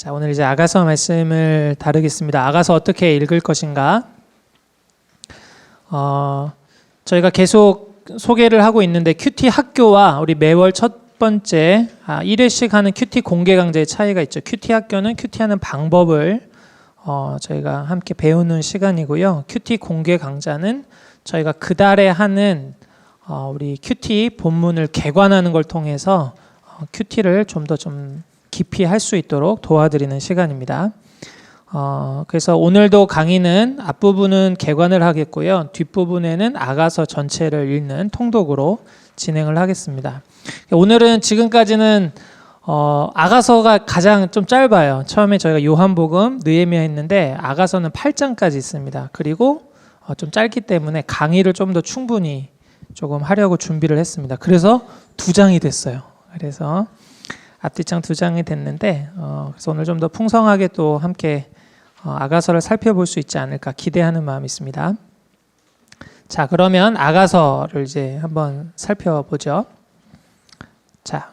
자, 오늘 이제 아가서 말씀을 다루겠습니다. 아가서 어떻게 읽을 것인가? 저희가 계속 소개를 하고 있는데 큐티 학교와 우리 매월 첫 번째 1회씩 하는 큐티 공개 강좌의 차이가 있죠. 큐티 학교는 큐티하는 방법을 저희가 함께 배우는 시간이고요. 큐티 공개 강좌는 저희가 그 달에 하는 우리 큐티 본문을 개관하는 걸 통해서 큐티를 좀 더 깊이 할 수 있도록 도와드리는 시간입니다. 그래서 오늘도 강의는 앞부분은 개관을 하겠고요. 뒷부분에는 아가서 전체를 읽는 통독으로 진행을 하겠습니다. 오늘은 지금까지는 아가서가 가장 좀 짧아요. 처음에 저희가 요한복음, 느헤미야 했는데 아가서는 8장까지 있습니다. 그리고 좀 짧기 때문에 강의를 좀 더 충분히 조금 하려고 준비를 했습니다. 그래서 2장이 됐어요. 그래서 앞뒤장 2장이 됐는데 그래서 오늘 좀 더 풍성하게 또 함께 아가서를 살펴볼 수 있지 않을까 기대하는 마음이 있습니다. 자, 그러면 아가서를 이제 한번 살펴보죠. 자,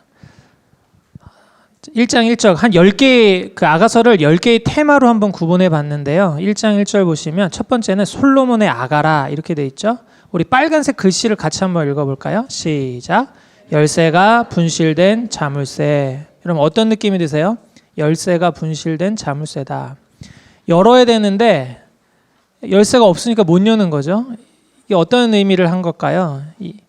1장 1절 한 10개 그 아가서를 10개의 테마로 한번 구분해 봤는데요. 1장 1절 보시면 첫 번째는 솔로몬의 아가라 이렇게 돼 있죠. 우리 빨간색 글씨를 같이 한번 읽어볼까요? 시작. 열쇠가 분실된 자물쇠. 여러분 어떤 느낌이 드세요? 열쇠가 분실된 자물쇠다. 열어야 되는데 열쇠가 없으니까 못 여는 거죠. 이게 어떤 의미를 한 걸까요? 이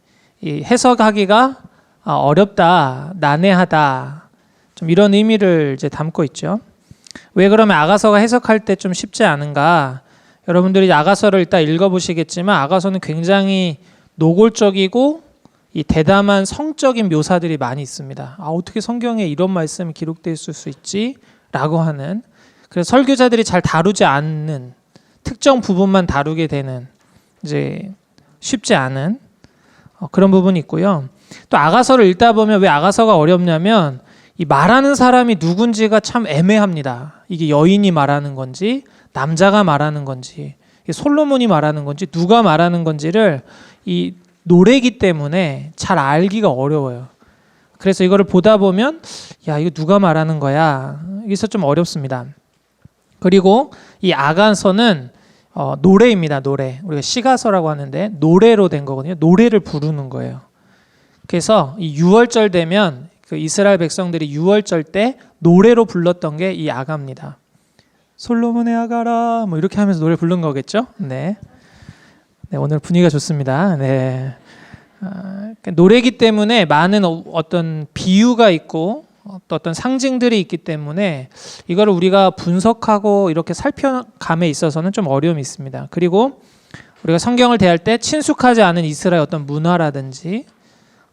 해석하기가 어렵다, 난해하다, 좀 이런 의미를 이제 담고 있죠. 왜 그러면 아가서가 해석할 때 좀 쉽지 않은가? 여러분들이 아가서를 일단 읽어보시겠지만 아가서는 굉장히 노골적이고 이 대담한 성적인 묘사들이 많이 있습니다. 어떻게 성경에 이런 말씀이 기록되어 있을 수 있지? 라고 하는, 그래서 설교자들이 잘 다루지 않는 특정 부분만 다루게 되는 이제 쉽지 않은 그런 부분이 있고요. 또 아가서를 읽다 보면 왜 아가서가 어렵냐면 이 말하는 사람이 누군지가 참 애매합니다. 이게 여인이 말하는 건지 남자가 말하는 건지 솔로몬이 말하는 건지 누가 말하는 건지를 이 노래이기 때문에 잘 알기가 어려워요. 그래서 이거를 보다 보면 이거 누가 말하는 거야? 여기서 좀 어렵습니다. 그리고 이 아가서는 노래입니다. 노래. 우리가 시가서라고 하는데 노래로 된 거거든요. 노래를 부르는 거예요. 그래서 이 6월절 되면 그 이스라엘 백성들이 6월절 때 노래로 불렀던 게 이 아가입니다. 솔로몬의 아가라 뭐 이렇게 하면서 노래 부른 거겠죠? 네. 네, 오늘 분위기가 좋습니다. 네. 노래이기 때문에 많은 어떤 비유가 있고 또 어떤 상징들이 있기 때문에 이거를 우리가 분석하고 이렇게 살펴감에 있어서는 좀 어려움이 있습니다. 그리고 우리가 성경을 대할 때 친숙하지 않은 이스라엘 어떤 문화라든지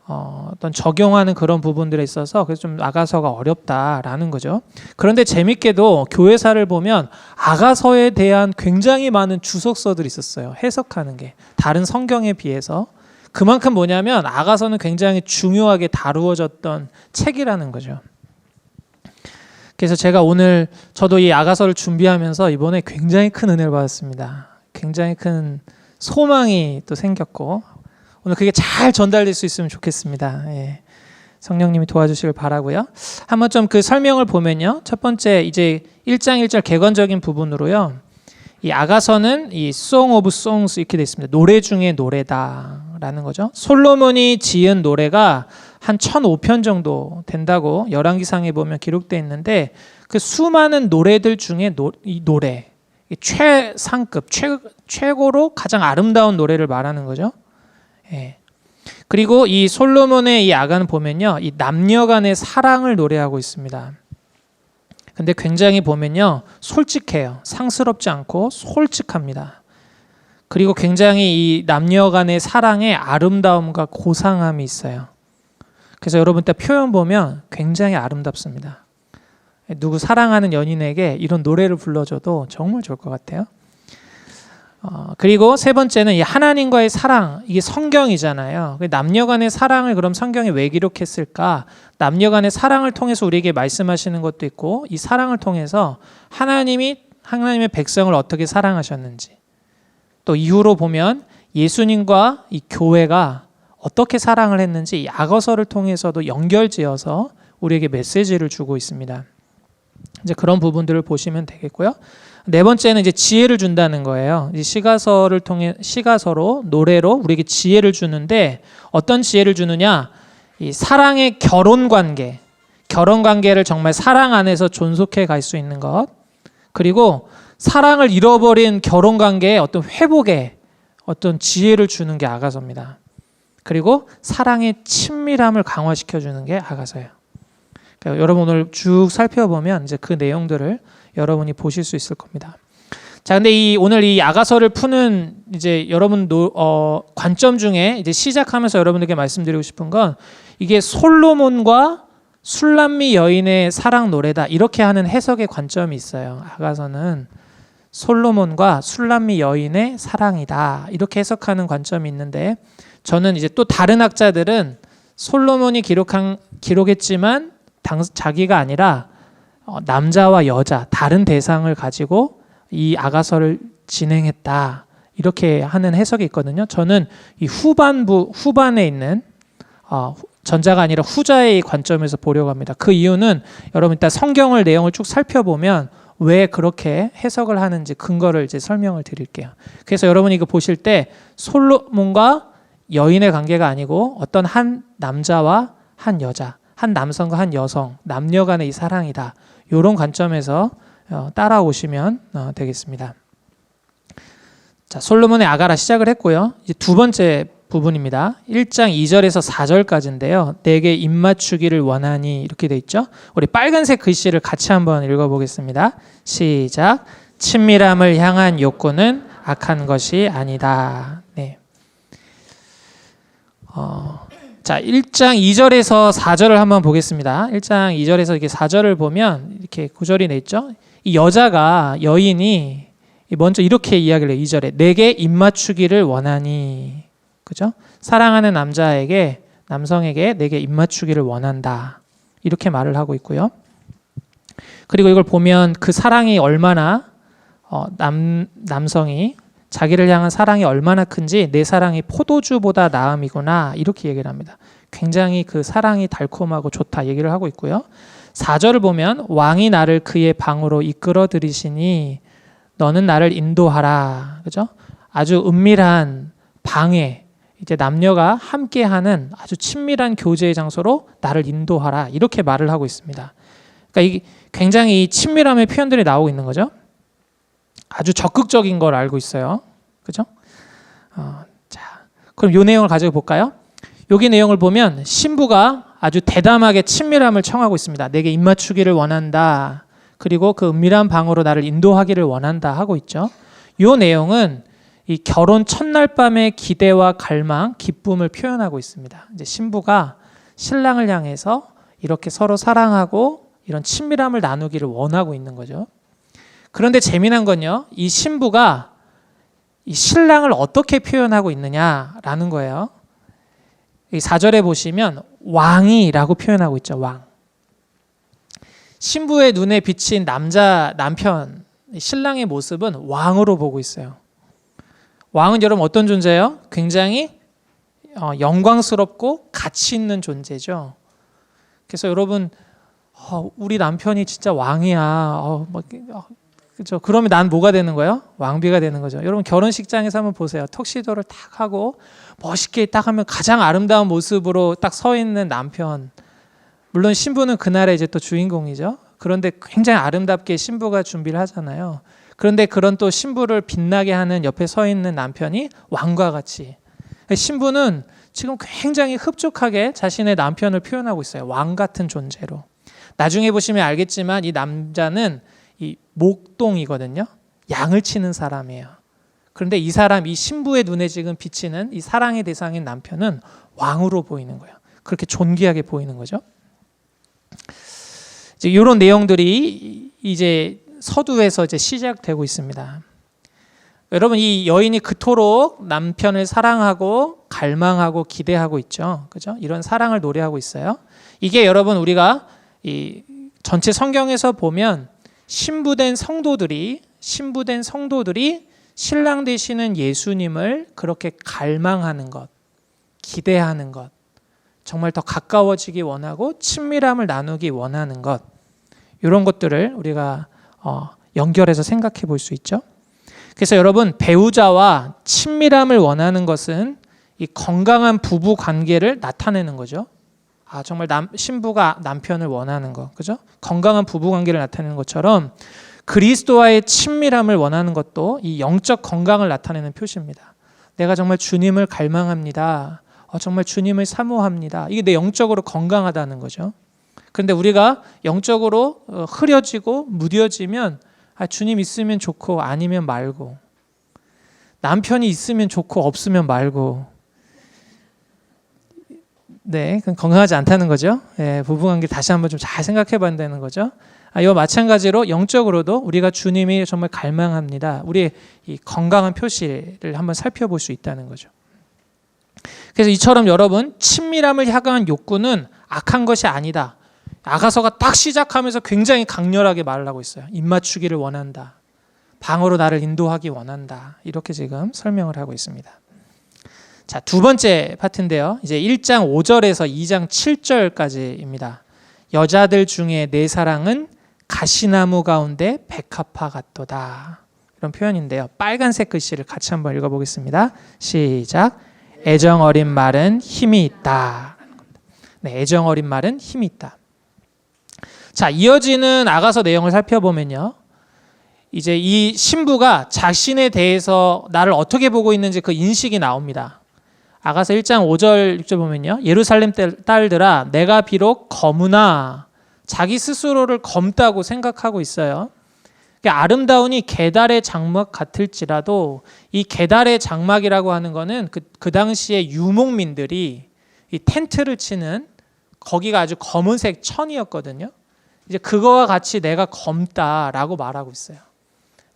어떤 적용하는 그런 부분들에 있어서 그래서 좀 아가서가 어렵다라는 거죠. 그런데 재밌게도 교회사를 보면 아가서에 대한 굉장히 많은 주석서들이 있었어요. 해석하는 게 다른 성경에 비해서 그만큼 뭐냐면 아가서는 굉장히 중요하게 다루어졌던 책이라는 거죠. 그래서 제가 오늘 저도 이 아가서를 준비하면서 이번에 굉장히 큰 은혜를 받았습니다. 굉장히 큰 소망이 또 생겼고 오늘 그게 잘 전달될 수 있으면 좋겠습니다. 예. 성령님이 도와주시길 바라고요. 한번 좀 그 설명을 보면요. 첫 번째 이제 1장 1절 개관적인 부분으로요. 이 아가서는 이 Song of Songs 이렇게 되어 있습니다. 노래 중에 노래다라는 거죠. 솔로몬이 지은 노래가 한 1005편 정도 된다고 열왕기상에 보면 기록되어 있는데 그 수많은 노래들 중에 이 노래 최상급 최고로 가장 아름다운 노래를 말하는 거죠. 예. 그리고 이 솔로몬의 이 아가는 보면요, 이 남녀 간의 사랑을 노래하고 있습니다. 근데 굉장히 보면요, 솔직해요. 상스럽지 않고 솔직합니다. 그리고 굉장히 이 남녀 간의 사랑의 아름다움과 고상함이 있어요. 그래서 여러분 때 표현 보면 굉장히 아름답습니다. 누구 사랑하는 연인에게 이런 노래를 불러줘도 정말 좋을 것 같아요. 그리고 세 번째는 이 하나님과의 사랑, 이게 성경이잖아요. 남녀 간의 사랑을 그럼 성경에 왜 기록했을까? 남녀 간의 사랑을 통해서 우리에게 말씀하시는 것도 있고 이 사랑을 통해서 하나님의 백성을 어떻게 사랑하셨는지 또 이후로 보면 예수님과 이 교회가 어떻게 사랑을 했는지 이 아가서를 통해서도 연결지어서 우리에게 메시지를 주고 있습니다. 이제 그런 부분들을 보시면 되겠고요. 네 번째는 이제 지혜를 준다는 거예요. 이 시가서를 통해 시가서로 노래로 우리에게 지혜를 주는데 어떤 지혜를 주느냐? 이 사랑의 결혼 관계를 정말 사랑 안에서 존속해 갈 수 있는 것. 그리고 사랑을 잃어버린 결혼 관계의 어떤 회복에 어떤 지혜를 주는 게 아가서입니다. 그리고 사랑의 친밀함을 강화시켜 주는 게 아가서예요. 그러니까 여러분 오늘 쭉 살펴보면 이제 그 내용들을 여러분이 보실 수 있을 겁니다. 자, 근데 오늘 이 아가서를 푸는 이제 여러분 관점 중에 이제 시작하면서 여러분들께 말씀드리고 싶은 건 이게 솔로몬과 술람미 여인의 사랑 노래다 이렇게 하는 해석의 관점이 있어요. 아가서는 솔로몬과 술람미 여인의 사랑이다 이렇게 해석하는 관점이 있는데 저는 이제 또 다른 학자들은 솔로몬이 기록했지만 자기가 아니라 남자와 여자 다른 대상을 가지고 이 아가서를 진행했다 이렇게 하는 해석이 있거든요. 저는 이 후반에 있는 전자가 아니라 후자의 관점에서 보려고 합니다. 그 이유는 여러분 일단 성경을 내용을 쭉 살펴보면 왜 그렇게 해석을 하는지 근거를 이제 설명을 드릴게요. 그래서 여러분이 이거 보실 때 솔로몬과 여인의 관계가 아니고 어떤 한 남자와 한 여자, 한 남성과 한 여성, 남녀 간의 이 사랑이다. 이런 관점에서 따라오시면 되겠습니다. 자, 솔로몬의 아가라 시작을 했고요. 이제 두 번째 부분입니다. 1장 2절에서 4절까지인데요. 내게 입맞추기를 원하니 이렇게 돼 있죠. 우리 빨간색 글씨를 같이 한번 읽어보겠습니다. 시작. 친밀함을 향한 욕구는 악한 것이 아니다. 네. 자, 1장 2절에서 4절을 한번 보겠습니다. 1장 2절에서 이렇게 4절을 보면 이렇게 구절이 돼 있죠. 이 여인이 먼저 이렇게 이야기를 해요. 2절에 내게 입맞추기를 원하니, 그죠? 사랑하는 남성에게 내게 입맞추기를 원한다. 이렇게 말을 하고 있고요. 그리고 이걸 보면 그 사랑이 얼마나 남성이 자기를 향한 사랑이 얼마나 큰지 내 사랑이 포도주보다 나음이구나 이렇게 얘기를 합니다. 굉장히 그 사랑이 달콤하고 좋다 얘기를 하고 있고요. 4절을 보면 왕이 나를 그의 방으로 이끌어 들이시니 너는 나를 인도하라. 그죠? 아주 은밀한 방에 이제 남녀가 함께하는 아주 친밀한 교제의 장소로 나를 인도하라. 이렇게 말을 하고 있습니다. 그러니까 이게 굉장히 친밀함의 표현들이 나오고 있는 거죠. 아주 적극적인 걸 알고 있어요. 그죠? 자, 그럼 이 내용을 가지고 볼까요? 여기 내용을 보면 신부가 아주 대담하게 친밀함을 청하고 있습니다. 내게 입맞추기를 원한다. 그리고 그 은밀한 방으로 나를 인도하기를 원한다 하고 있죠. 이 내용은 이 결혼 첫날 밤의 기대와 갈망, 기쁨을 표현하고 있습니다. 이제 신부가 신랑을 향해서 이렇게 서로 사랑하고 이런 친밀함을 나누기를 원하고 있는 거죠. 그런데 재미난 건요, 이 신부가 이 신랑을 어떻게 표현하고 있느냐라는 거예요. 이 4절에 보시면 왕이라고 표현하고 있죠. 왕. 신부의 눈에 비친 남편, 신랑의 모습은 왕으로 보고 있어요. 왕은 여러분 어떤 존재예요? 굉장히 영광스럽고 가치 있는 존재죠. 그래서 여러분 우리 남편이 진짜 왕이야. 그렇죠. 그러면 난 뭐가 되는 거예요? 왕비가 되는 거죠. 여러분 결혼식장에서 한번 보세요. 턱시도를 딱 하고 멋있게 딱 하면 가장 아름다운 모습으로 딱 서 있는 남편. 물론 신부는 그날의 이제 또 주인공이죠. 그런데 굉장히 아름답게 신부가 준비를 하잖아요. 그런데 그런 또 신부를 빛나게 하는 옆에 서 있는 남편이 왕과 같이. 신부는 지금 굉장히 흡족하게 자신의 남편을 표현하고 있어요. 왕 같은 존재로. 나중에 보시면 알겠지만 이 남자는 이 목동이거든요. 양을 치는 사람이에요. 그런데 이 신부의 눈에 지금 비치는 이 사랑의 대상인 남편은 왕으로 보이는 거예요. 그렇게 존귀하게 보이는 거죠. 이제 이런 내용들이 이제 서두에서 이제 시작되고 있습니다. 여러분 이 여인이 그토록 남편을 사랑하고 갈망하고 기대하고 있죠. 그죠? 이런 사랑을 노래하고 있어요. 이게 여러분 우리가 이 전체 성경에서 보면 신부된 성도들이 신랑 되시는 예수님을 그렇게 갈망하는 것, 기대하는 것, 정말 더 가까워지기 원하고 친밀함을 나누기 원하는 것, 이런 것들을 우리가 연결해서 생각해 볼 수 있죠. 그래서 여러분, 배우자와 친밀함을 원하는 것은 이 건강한 부부 관계를 나타내는 거죠. 정말 신부가 남편을 원하는 거, 그죠? 건강한 부부 관계를 나타내는 것처럼 그리스도와의 친밀함을 원하는 것도 이 영적 건강을 나타내는 표시입니다. 내가 정말 주님을 갈망합니다. 정말 주님을 사모합니다. 이게 내 영적으로 건강하다는 거죠. 그런데 우리가 영적으로 흐려지고 무뎌지면 주님 있으면 좋고 아니면 말고, 남편이 있으면 좋고 없으면 말고, 네, 그건 건강하지 않다는 거죠. 부부관계 다시 한번 좀 잘 생각해 봐야 되는 거죠. 이와 마찬가지로 영적으로도 우리가 주님이 정말 갈망합니다. 우리의 이 건강한 표시를 한번 살펴볼 수 있다는 거죠. 그래서 이처럼 여러분, 친밀함을 향한 욕구는 악한 것이 아니다. 아가서가 딱 시작하면서 굉장히 강렬하게 말을 하고 있어요. 입맞추기를 원한다. 방으로 나를 인도하기 원한다. 이렇게 지금 설명을 하고 있습니다. 자, 두 번째 파트인데요. 이제 1장 5절에서 2장 7절까지입니다. 여자들 중에 내 사랑은 가시나무 가운데 백합화 같도다. 이런 표현인데요. 빨간색 글씨를 같이 한번 읽어보겠습니다. 시작. 애정 어린 말은 힘이 있다. 네, 애정 어린 말은 힘이 있다. 자, 이어지는 아가서 내용을 살펴보면요. 이제 이 신부가 자신에 대해서 나를 어떻게 보고 있는지 그 인식이 나옵니다. 아가서 1장 5절 6절 보면요. 예루살렘 딸들아, 내가 비록 검으나, 자기 스스로를 검다고 생각하고 있어요. 아름다우니 계달의 장막 같을지라도, 이 계달의 장막이라고 하는 거는 그 당시에 유목민들이 이 텐트를 치는, 거기가 아주 검은색 천이었거든요. 이제 그거와 같이 내가 검다라고 말하고 있어요.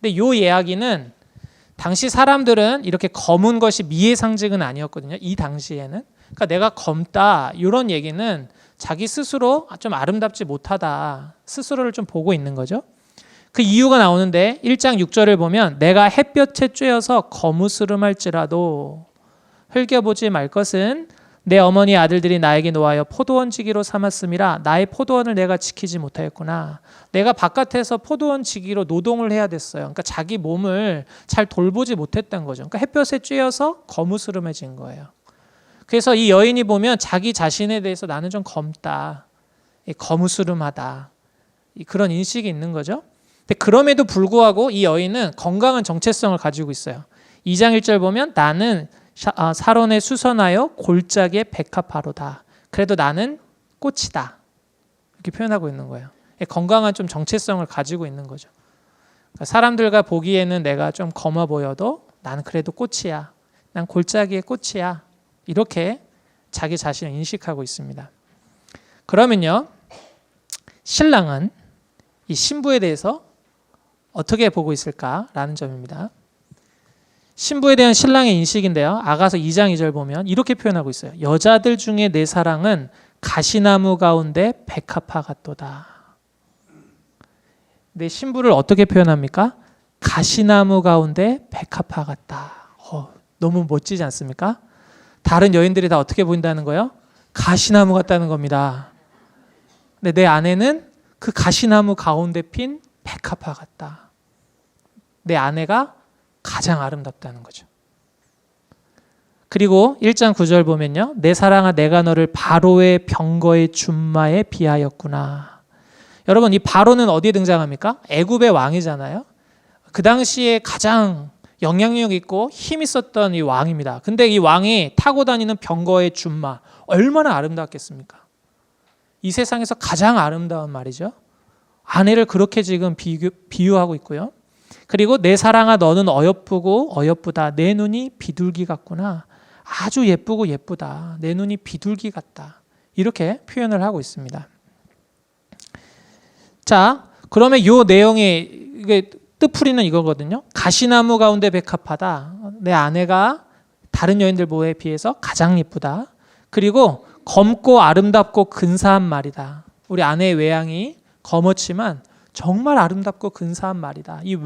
근데 이 이야기는 당시 사람들은 이렇게 검은 것이 미의 상징은 아니었거든요. 이 당시에는. 그러니까 내가 검다, 이런 얘기는 자기 스스로 좀 아름답지 못하다, 스스로를 좀 보고 있는 거죠. 그 이유가 나오는데 1장 6절을 보면 내가 햇볕에 쬐어서 거무스름할지라도 흘겨보지 말 것은 내 어머니 아들들이 나에게 놓아여 포도원지기로 삼았음이라. 나의 포도원을 내가 지키지 못하였구나. 내가 바깥에서 포도원지기로 노동을 해야 됐어요. 그러니까 자기 몸을 잘 돌보지 못했던 거죠. 그러니까 햇볕에 쬐어서 거무스름해진 거예요. 그래서 이 여인이 보면 자기 자신에 대해서 나는 좀 검다, 거무스름하다, 그런 인식이 있는 거죠. 근데 그럼에도 불구하고 이 여인은 건강한 정체성을 가지고 있어요. 2장 1절 보면 나는 사론에 수선하여 골짜기에 백합화로다. 그래도 나는 꽃이다. 이렇게 표현하고 있는 거예요. 건강한 좀 정체성을 가지고 있는 거죠. 그러니까 사람들과 보기에는 내가 좀 검어 보여도 나는 그래도 꽃이야. 난 골짜기의 꽃이야. 이렇게 자기 자신을 인식하고 있습니다. 그러면요, 신랑은 이 신부에 대해서 어떻게 보고 있을까라는 점입니다. 신부에 대한 신랑의 인식인데요. 아가서 2장 2절 보면 이렇게 표현하고 있어요. 여자들 중에 내 사랑은 가시나무 가운데 백합화 같도다. 내 신부를 어떻게 표현합니까? 가시나무 가운데 백합화 같다. 너무 멋지지 않습니까? 다른 여인들이 다 어떻게 보인다는 거예요? 가시나무 같다는 겁니다. 근데 내 아내는 그 가시나무 가운데 핀 백합화 같다. 내 아내가 가장 아름답다는 거죠. 그리고 1장 9절 보면요. 내 사랑아 내가 너를 바로의 병거의 준마에 비하였구나. 여러분, 이 바로는 어디에 등장합니까? 애굽의 왕이잖아요. 그 당시에 가장 영향력 있고 힘 있었던 이 왕입니다. 근데 이 왕이 타고 다니는 병거의 준마, 얼마나 아름답겠습니까? 이 세상에서 가장 아름다운 말이죠. 아내를 그렇게 지금 비유하고 있고요. 그리고 내 사랑아 너는 어여쁘고 어여쁘다. 내 눈이 비둘기 같구나. 아주 예쁘고 예쁘다. 내 눈이 비둘기 같다. 이렇게 표현을 하고 있습니다. 자, 그러면 이 내용의 이게 뜻풀이는 이거거든요. 가시나무 가운데 백합하다. 내 아내가 다른 여인들에 비해서 가장 예쁘다. 그리고 검고 아름답고 근사한 말이다. 우리 아내의 외양이 검었지만 정말 아름답고 근사한 말이다. 이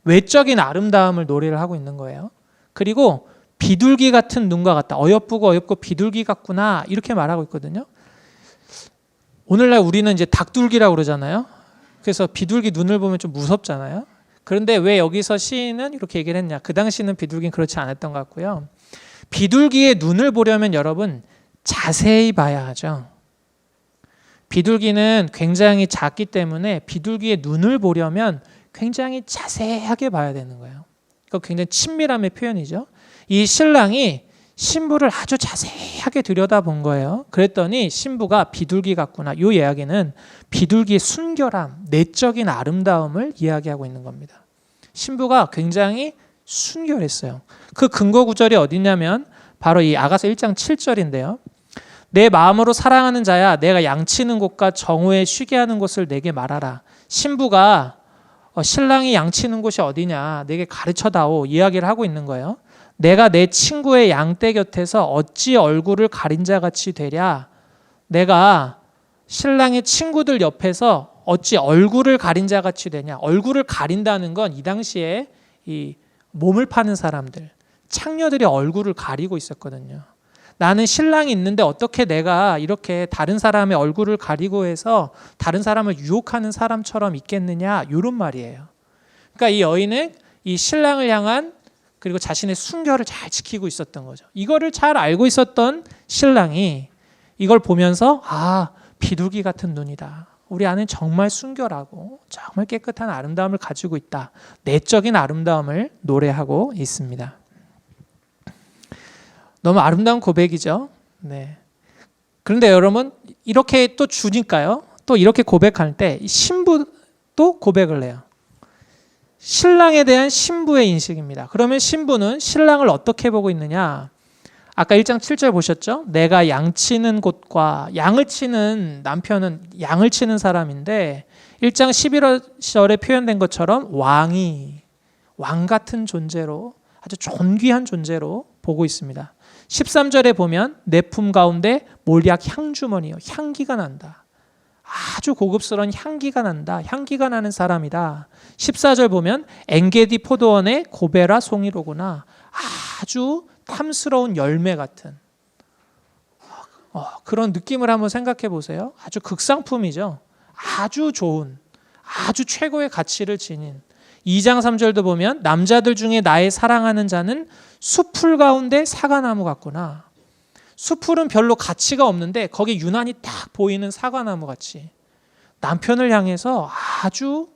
외적인 아름다움을 노래를 하고 있는 거예요. 그리고 비둘기 같은 눈과 같다. 어여쁘고 어여쁘고 비둘기 같구나. 이렇게 말하고 있거든요. 오늘날 우리는 이제 닭둘기라고 그러잖아요. 그래서 비둘기 눈을 보면 좀 무섭잖아요. 그런데 왜 여기서 시인은 이렇게 얘기를 했냐? 그 당시는 비둘기는 그렇지 않았던 것 같고요. 비둘기의 눈을 보려면 여러분 자세히 봐야 하죠. 비둘기는 굉장히 작기 때문에 비둘기의 눈을 보려면 굉장히 자세하게 봐야 되는 거예요. 그거 굉장히 친밀함의 표현이죠. 이 신랑이 신부를 아주 자세하게 들여다본 거예요. 그랬더니 신부가 비둘기 같구나. 이 이야기는 비둘기의 순결함, 내적인 아름다움을 이야기하고 있는 겁니다. 신부가 굉장히 순결했어요. 그 근거 구절이 어디냐면 바로 이 아가서 1장 7절인데요. 내 마음으로 사랑하는 자야, 내가 양치는 곳과 정오에 쉬게 하는 곳을 내게 말하라. 신부가 신랑이 양치는 곳이 어디냐, 내게 가르쳐다오 이야기를 하고 있는 거예요. 내가 내 친구의 양떼 곁에서 어찌 얼굴을 가린 자같이 되랴. 내가 신랑의 친구들 옆에서 어찌 얼굴을 가린 자같이 되냐. 얼굴을 가린다는 건 이 당시에 이 몸을 파는 사람들, 창녀들이 얼굴을 가리고 있었거든요. 나는 신랑이 있는데 어떻게 내가 이렇게 다른 사람의 얼굴을 가리고 해서 다른 사람을 유혹하는 사람처럼 있겠느냐, 이런 말이에요. 그러니까 이 여인은 이 신랑을 향한 그리고 자신의 순결을 잘 지키고 있었던 거죠. 이거를 잘 알고 있었던 신랑이 이걸 보면서 아, 비둘기 같은 눈이다. 우리 아내는 정말 순결하고 정말 깨끗한 아름다움을 가지고 있다. 내적인 아름다움을 노래하고 있습니다. 너무 아름다운 고백이죠. 네. 그런데 여러분 이렇게 또 주니까요. 또 이렇게 고백할 때 신부도 고백을 해요. 신랑에 대한 신부의 인식입니다. 그러면 신부는 신랑을 어떻게 보고 있느냐? 아까 1장 7절 보셨죠? 내가 양치는 곳과 양을 치는 남편은 양을 치는 사람인데 1장 11절에 표현된 것처럼 왕이 왕 같은 존재로 아주 존귀한 존재로 보고 있습니다. 13절에 보면 내 품 가운데 몰약 향주머니요. 향기가 난다. 아주 고급스러운 향기가 난다. 향기가 나는 사람이다. 14절 보면 엔게디 포도원의 고베라 송이로구나. 아주 탐스러운 열매 같은 그런 느낌을 한번 생각해 보세요. 아주 극상품이죠. 아주 좋은, 아주 최고의 가치를 지닌 2장 3절도 보면 남자들 중에 나의 사랑하는 자는 수풀 가운데 사과나무 같구나. 수풀은 별로 가치가 없는데 거기에 유난히 딱 보이는 사과나무 같이 남편을 향해서 아주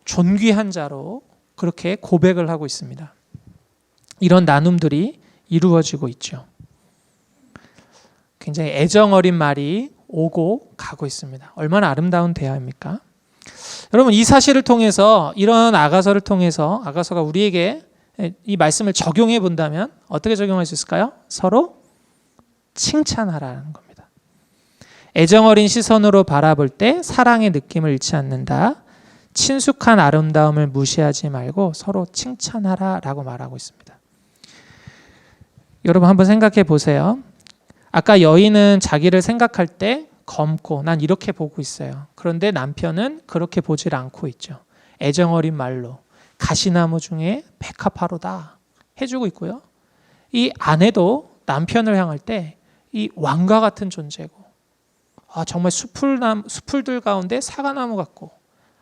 존귀한 자로 그렇게 고백을 하고 있습니다. 이런 나눔들이 이루어지고 있죠. 굉장히 애정 어린 말이 오고 가고 있습니다. 얼마나 아름다운 대화입니까? 여러분 이 사실을 통해서 이런 아가서를 통해서 아가서가 우리에게 이 말씀을 적용해 본다면 어떻게 적용할 수 있을까요? 서로 칭찬하라는 겁니다. 애정 어린 시선으로 바라볼 때 사랑의 느낌을 잃지 않는다. 친숙한 아름다움을 무시하지 말고 서로 칭찬하라라고 말하고 있습니다. 여러분 한번 생각해 보세요. 아까 여인은 자기를 생각할 때 검고 난 이렇게 보고 있어요. 그런데 남편은 그렇게 보질 않고 있죠. 애정 어린 말로 가시나무 중에 백합화로다 해주고 있고요. 이 아내도 남편을 향할 때 이 왕과 같은 존재고 정말 수풀들 가운데 사과나무 같고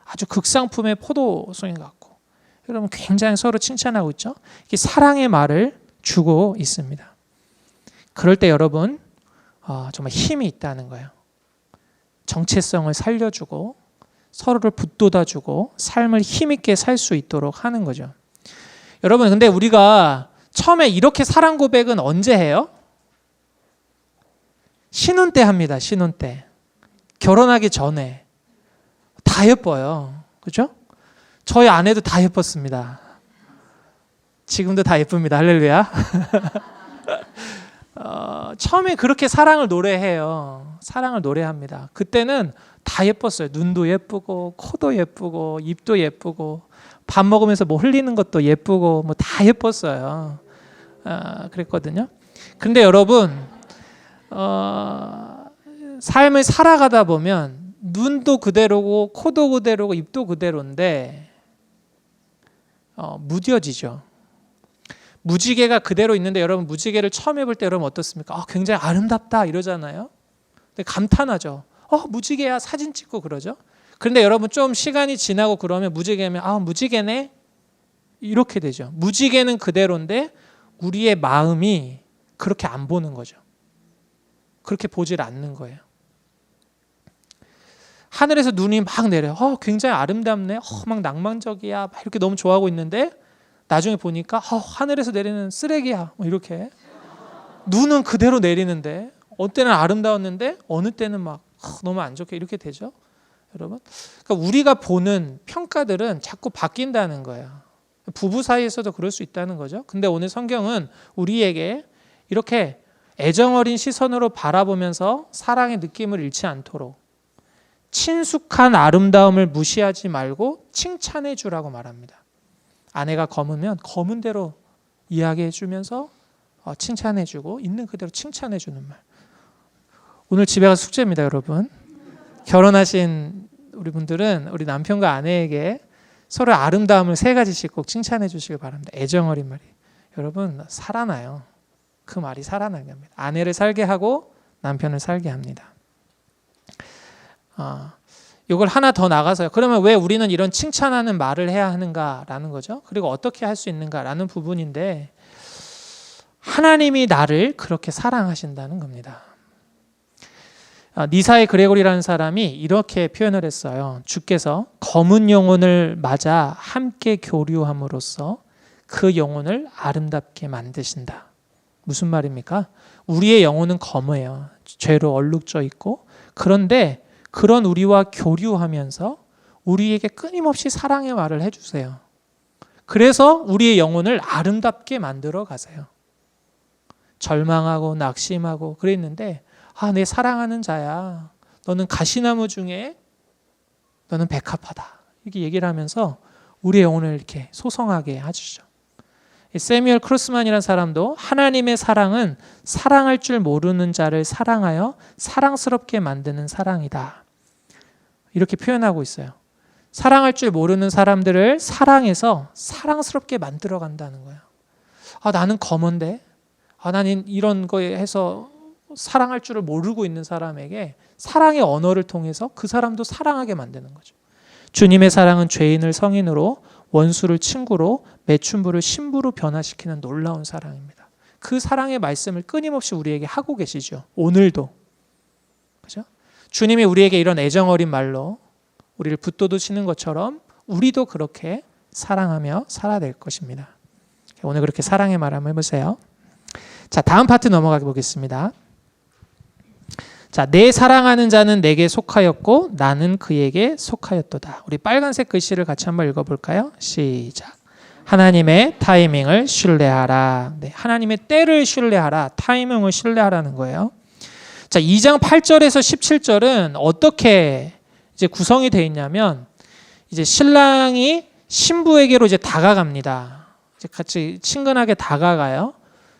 아주 극상품의 포도송이 같고 여러분 굉장히 서로 칭찬하고 있죠. 이게 사랑의 말을 주고 있습니다. 그럴 때 여러분 정말 힘이 있다는 거예요. 정체성을 살려주고 서로를 붙돋아주고 삶을 힘있게 살 수 있도록 하는 거죠. 여러분 근데 우리가 처음에 이렇게 사랑 고백은 언제 해요? 신혼 때 합니다. 신혼 때. 결혼하기 전에. 다 예뻐요. 그렇죠? 저희 아내도 다 예뻤습니다. 지금도 다 예쁩니다. 할렐루야. 처음에 그렇게 사랑을 노래해요. 사랑을 노래합니다. 그때는 다 예뻤어요. 눈도 예쁘고 코도 예쁘고 입도 예쁘고 밥 먹으면서 뭐 흘리는 것도 예쁘고 뭐 다 예뻤어요. 그랬거든요. 근데 여러분 삶을 살아가다 보면 눈도 그대로고 코도 그대로고 입도 그대로인데 무뎌지죠. 무지개가 그대로 있는데 여러분 무지개를 처음 해볼 때 여러분 어떻습니까? 굉장히 아름답다 이러잖아요. 근데 감탄하죠. 무지개야 사진 찍고 그러죠. 그런데 여러분 좀 시간이 지나고 그러면 무지개면 무지개네 이렇게 되죠. 무지개는 그대로인데 우리의 마음이 그렇게 안 보는 거죠. 그렇게 보질 않는 거예요. 하늘에서 눈이 막 내려요. 굉장히 아름답네. 막 낭만적이야. 막 이렇게 너무 좋아하고 있는데 나중에 보니까 하늘에서 내리는 쓰레기야. 이렇게. 눈은 그대로 내리는데 어느 때는 아름다웠는데 어느 때는 막 너무 안 좋게 이렇게 되죠. 여러분. 그러니까 우리가 보는 평가들은 자꾸 바뀐다는 거예요. 부부 사이에서도 그럴 수 있다는 거죠. 근데 오늘 성경은 우리에게 이렇게 애정어린 시선으로 바라보면서 사랑의 느낌을 잃지 않도록 친숙한 아름다움을 무시하지 말고 칭찬해 주라고 말합니다. 아내가 검으면 검은 대로 이야기해 주면서 칭찬해 주고 있는 그대로 칭찬해 주는 말. 오늘 집에 가서 숙제입니다, 여러분. 결혼하신 우리 분들은 우리 남편과 아내에게 서로 아름다움을 3가지씩 꼭 칭찬해 주시길 바랍니다. 애정어린 말이. 여러분 살아나요. 그 말이 살아나는 겁니다. 아내를 살게 하고 남편을 살게 합니다. 이걸 하나 더 나가서요. 그러면 왜 우리는 이런 칭찬하는 말을 해야 하는가라는 거죠. 그리고 어떻게 할 수 있는가라는 부분인데 하나님이 나를 그렇게 사랑하신다는 겁니다. 니사의 그레고리라는 사람이 이렇게 표현을 했어요. 주께서 검은 영혼을 맞아 함께 교류함으로써 그 영혼을 아름답게 만드신다. 무슨 말입니까? 우리의 영혼은 검어요. 죄로 얼룩져 있고 그런데 그런 우리와 교류하면서 우리에게 끊임없이 사랑의 말을 해주세요. 그래서 우리의 영혼을 아름답게 만들어 가세요. 절망하고 낙심하고 그랬는데 내 사랑하는 자야. 너는 가시나무 중에 너는 백합화다. 이렇게 얘기를 하면서 우리의 영혼을 이렇게 소성하게 해주죠. 세뮤얼 크루스만이라는 사람도 하나님의 사랑은 사랑할 줄 모르는 자를 사랑하여 사랑스럽게 만드는 사랑이다. 이렇게 표현하고 있어요. 사랑할 줄 모르는 사람들을 사랑해서 사랑스럽게 만들어 간다는 거예요. 나는 검은데 나는 이런 거에 해서 사랑할 줄을 모르고 있는 사람에게 사랑의 언어를 통해서 그 사람도 사랑하게 만드는 거죠. 주님의 사랑은 죄인을 성인으로 원수를 친구로 매춘부를 신부로 변화시키는 놀라운 사랑입니다. 그 사랑의 말씀을 끊임없이 우리에게 하고 계시죠. 오늘도. 그죠? 주님이 우리에게 이런 애정어린 말로 우리를 붙돋으시는 것처럼 우리도 그렇게 사랑하며 살아야 될 것입니다. 오늘 그렇게 사랑의 말 한번 해보세요. 자, 다음 파트 넘어가 보겠습니다. 자, 내 사랑하는 자는 내게 속하였고 나는 그에게 속하였도다. 우리 빨간색 글씨를 같이 한번 읽어볼까요? 시작. 하나님의 타이밍을 신뢰하라. 네, 하나님의 때를 신뢰하라. 타이밍을 신뢰하라는 거예요. 자, 2장 8절에서 17절은 어떻게 이제 구성이 되어 있냐면 이제 신랑이 신부에게로 이제 다가갑니다. 이제 같이 친근하게 다가가요.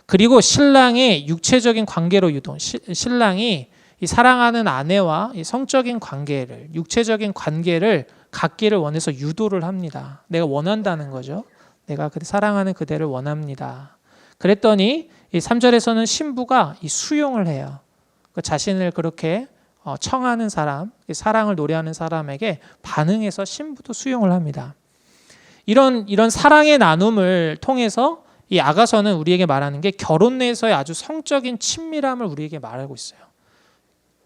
그리고 신랑이 육체적인 관계로 유도. 신랑이 이 사랑하는 아내와 이 성적인 관계를, 육체적인 관계를 갖기를 원해서 유도를 합니다. 내가 원한다는 거죠. 내가 사랑하는 그대를 원합니다. 그랬더니 이 3절에서는 신부가 이 수용을 해요. 그 자신을 그렇게 청하는 사람, 사랑을 노래하는 사람에게 반응해서 신부도 수용을 합니다. 이런 사랑의 나눔을 통해서 이 아가서는 우리에게 말하는 게 결혼 내에서의 아주 성적인 친밀함을 우리에게 말하고 있어요.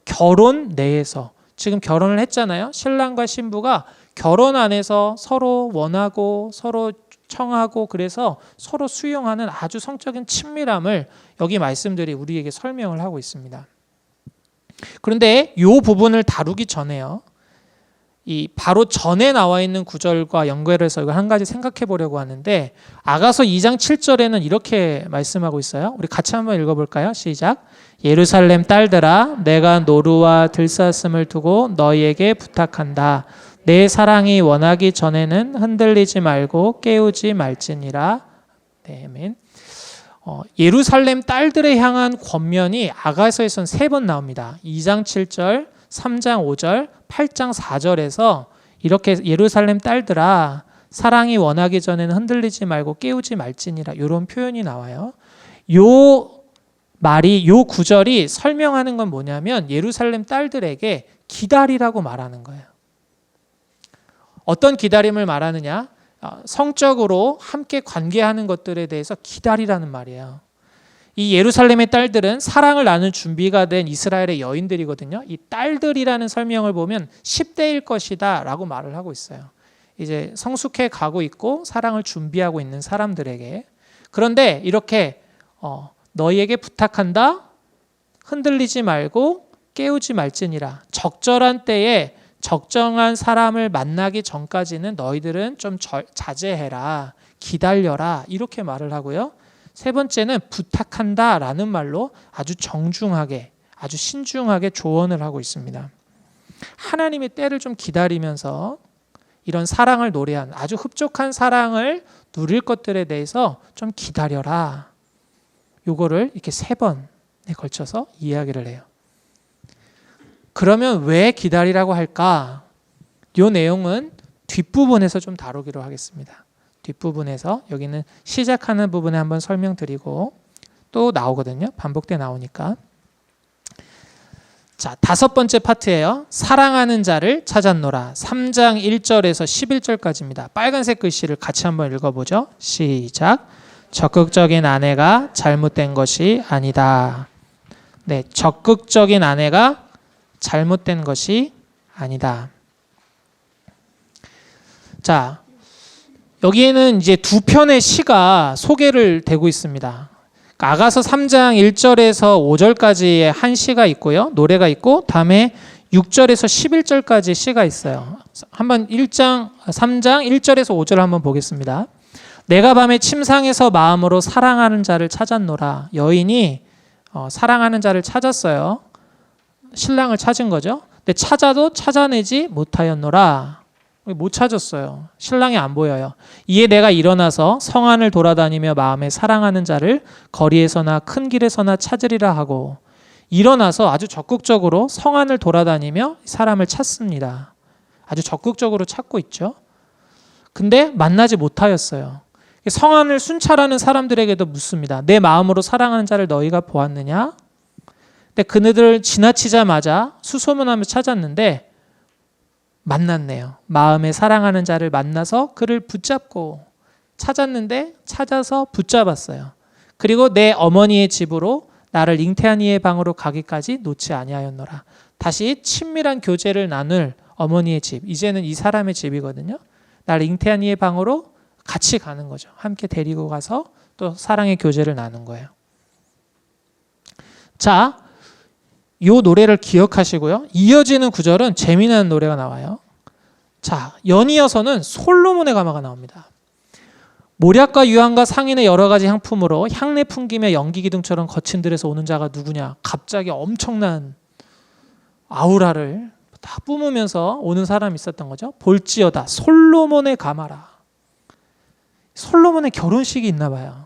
결혼 내에서 지금 결혼을 했잖아요. 신랑과 신부가 결혼 안에서 서로 원하고 서로 청하고 그래서 서로 수용하는 아주 성적인 친밀함을 여기 말씀들이 우리에게 설명을 하고 있습니다. 그런데 이 부분을 다루기 전에요. 이 바로 전에 나와 있는 구절과 연결해서 이걸 한 가지 생각해 보려고 하는데 아가서 2장 7절에는 이렇게 말씀하고 있어요. 우리 같이 한번 읽어볼까요? 시작. 예루살렘 딸들아 내가 노루와 들사슴을 두고 너희에게 부탁한다. 내 사랑이 원하기 전에는 흔들리지 말고 깨우지 말지니라. 네, 아멘. 예루살렘 딸들에 향한 권면이 아가서에서는 3번 나옵니다. 2장 7절, 3장 5절, 8장 4절에서 이렇게 예루살렘 딸들아 사랑이 원하기 전에는 흔들리지 말고 깨우지 말지니라 이런 표현이 나와요. 요 구절이 설명하는 건 뭐냐면 예루살렘 딸들에게 기다리라고 말하는 거예요. 어떤 기다림을 말하느냐? 성적으로 함께 관계하는 것들에 대해서 기다리라는 말이에요. 이 예루살렘의 딸들은 사랑을 나눌 준비가 된 이스라엘의 여인들이거든요. 이 딸들이라는 설명을 보면 10대일 것이다 라고 말을 하고 있어요. 이제 성숙해 가고 있고 사랑을 준비하고 있는 사람들에게. 그런데 이렇게 너희에게 부탁한다. 흔들리지 말고 깨우지 말지니라. 적절한 때에 적정한 사람을 만나기 전까지는 너희들은 좀 자제해라. 기다려라. 이렇게 말을 하고요. 세 번째는 부탁한다 라는 말로 아주 정중하게, 아주 신중하게 조언을 하고 있습니다. 하나님의 때를 좀 기다리면서 이런 사랑을 노래한 아주 흡족한 사랑을 누릴 것들에 대해서 좀 기다려라. 요거를 이렇게 3번에 걸쳐서 이야기를 해요. 그러면 왜 기다리라고 할까? 요 내용은 뒷부분에서 좀 다루기로 하겠습니다. 뒷부분에서 여기는 시작하는 부분에 한번 설명드리고 또 나오거든요. 반복돼 나오니까. 자, 5번째 파트예요. 사랑하는 자를 찾았노라. 3장 1절에서 11절까지입니다. 빨간색 글씨를 같이 한번 읽어보죠. 시작. 적극적인 아내가 잘못된 것이 아니다. 네, 적극적인 아내가 잘못된 것이 아니다. 자, 여기에는 이제 2편의 시가 소개를 되고 있습니다. 아가서 3장 1절에서 5절까지의 한 시가 있고요. 노래가 있고 다음에 6절에서 11절까지 시가 있어요. 한번 3장 1절에서 5절 한번 보겠습니다. 내가 밤에 침상에서 마음으로 사랑하는 자를 찾았노라. 여인이 사랑하는 자를 찾았어요. 신랑을 찾은 거죠. 근데 찾아도 찾아내지 못하였노라. 못 찾았어요. 신랑이 안 보여요. 이에 내가 일어나서 성안을 돌아다니며 마음에 사랑하는 자를 거리에서나 큰 길에서나 찾으리라 하고 일어나서 아주 적극적으로 성안을 돌아다니며 사람을 찾습니다. 아주 적극적으로 찾고 있죠. 근데 만나지 못하였어요. 성안을 순찰하는 사람들에게도 묻습니다. 내 마음으로 사랑하는 자를 너희가 보았느냐? 근데 그들을 지나치자마자 수소문하며 찾았는데 만났네요. 마음에 사랑하는 자를 만나서 그를 붙잡고 찾았는데 찾아서 붙잡았어요. 그리고 내 어머니의 집으로 나를 잉태한 이의 방으로 가기까지 놓지 아니하였노라. 다시 친밀한 교제를 나눌 어머니의 집. 이제는 이 사람의 집이거든요. 나를 잉태한 이의 방으로 같이 가는 거죠. 함께 데리고 가서 또 사랑의 교제를 나눈 거예요. 자, 이 노래를 기억하시고요. 이어지는 구절은 재미나는 노래가 나와요. 자, 연이어서는 솔로몬의 가마가 나옵니다. 모략과 유황과 상인의 여러 가지 향품으로 향내 풍기며 연기 기둥처럼 거친 들에서 오는 자가 누구냐? 갑자기 엄청난 아우라를 다 뿜으면서 오는 사람이 있었던 거죠. 볼지어다 솔로몬의 가마라. 솔로몬의 결혼식이 있나 봐요.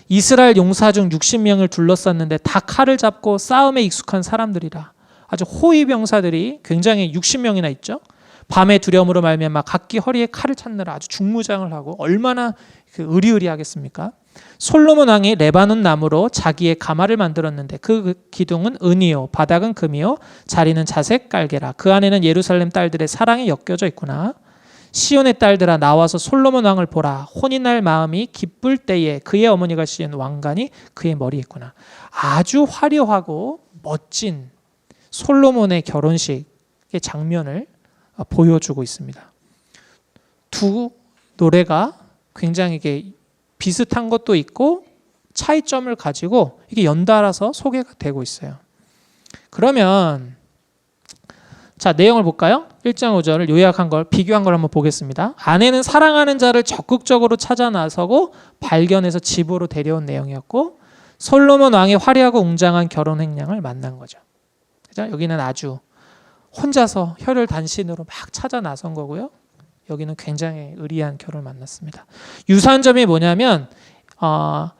이스라엘 용사 중 60명을 둘러쌌는데 다 칼을 잡고 싸움에 익숙한 사람들이라. 아주 호위병사들이 굉장히 60명이나 있죠. 밤에 두려움으로 말미암아 각기 허리에 칼을 찾느라 아주 중무장을 하고 얼마나 의리의리하겠습니까? 솔로몬 왕이 레바논 나무로 자기의 가마를 만들었는데 그 기둥은 은이요 바닥은 금이요 자리는 자색 깔개라. 그 안에는 예루살렘 딸들의 사랑이 엮여져 있구나. 시온의 딸들아 나와서 솔로몬 왕을 보라. 혼이 날 마음이 기쁠 때에 그의 어머니가 씌운 왕관이 그의 머리에 있구나. 아주 화려하고 멋진 솔로몬의 결혼식의 장면을 보여주고 있습니다. 두 노래가 굉장히 이게 비슷한 것도 있고 차이점을 가지고 이게 연달아서 소개가 되고 있어요. 그러면 자, 내용을 볼까요? 1장 5절을 요약한 걸 비교한 걸 한번 보겠습니다. 아내는 사랑하는 자를 적극적으로 찾아 나서고 발견해서 집으로 데려온 내용이었고 솔로몬 왕의 화려하고 웅장한 결혼 행량을 만난 거죠. 그죠? 여기는 아주 혼자서 혈혈단신으로 막 찾아 나선 거고요. 여기는 굉장히 의리한 결혼을 만났습니다. 유사한 점이 뭐냐면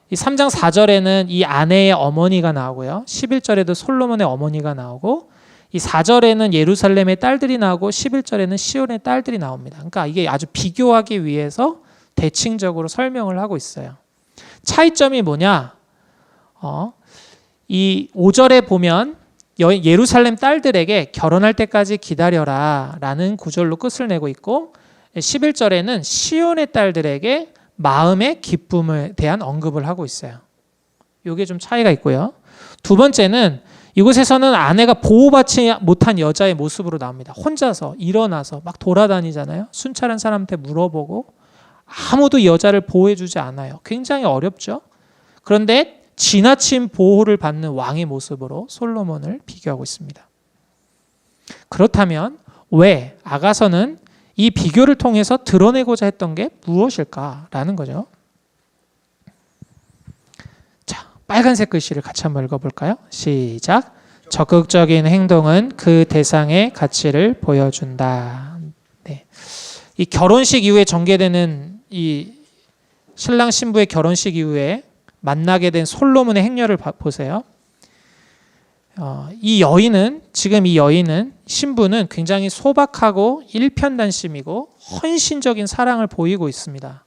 이 3장 4절에는 이 아내의 어머니가 나오고요. 11절에도 솔로몬의 어머니가 나오고 이 4절에는 예루살렘의 딸들이 나오고 11절에는 시온의 딸들이 나옵니다. 그러니까 이게 아주 비교하기 위해서 대칭적으로 설명을 하고 있어요. 차이점이 뭐냐? 이 5절에 보면 예루살렘 딸들에게 결혼할 때까지 기다려라 라는 구절로 끝을 내고 있고 11절에는 시온의 딸들에게 마음의 기쁨에 대한 언급을 하고 있어요. 이게 좀 차이가 있고요. 두 번째는 이곳에서는 아내가 보호받지 못한 여자의 모습으로 나옵니다. 혼자서 일어나서 막 돌아다니잖아요. 순찰한 사람한테 물어보고 아무도 여자를 보호해주지 않아요. 굉장히 어렵죠. 그런데 지나친 보호를 받는 왕의 모습으로 솔로몬을 비교하고 있습니다. 그렇다면 왜 아가서는 이 비교를 통해서 드러내고자 했던 게 무엇일까라는 거죠. 자, 빨간색 글씨를 같이 한번 읽어볼까요? 시작. 적극적인 행동은 그 대상의 가치를 보여준다. 네. 이 결혼식 이후에 전개되는 이 신랑 신부의 결혼식 이후에 만나게 된 솔로몬의 행렬을 보세요. 이 여인은 신부는 굉장히 소박하고 일편단심이고 헌신적인 사랑을 보이고 있습니다.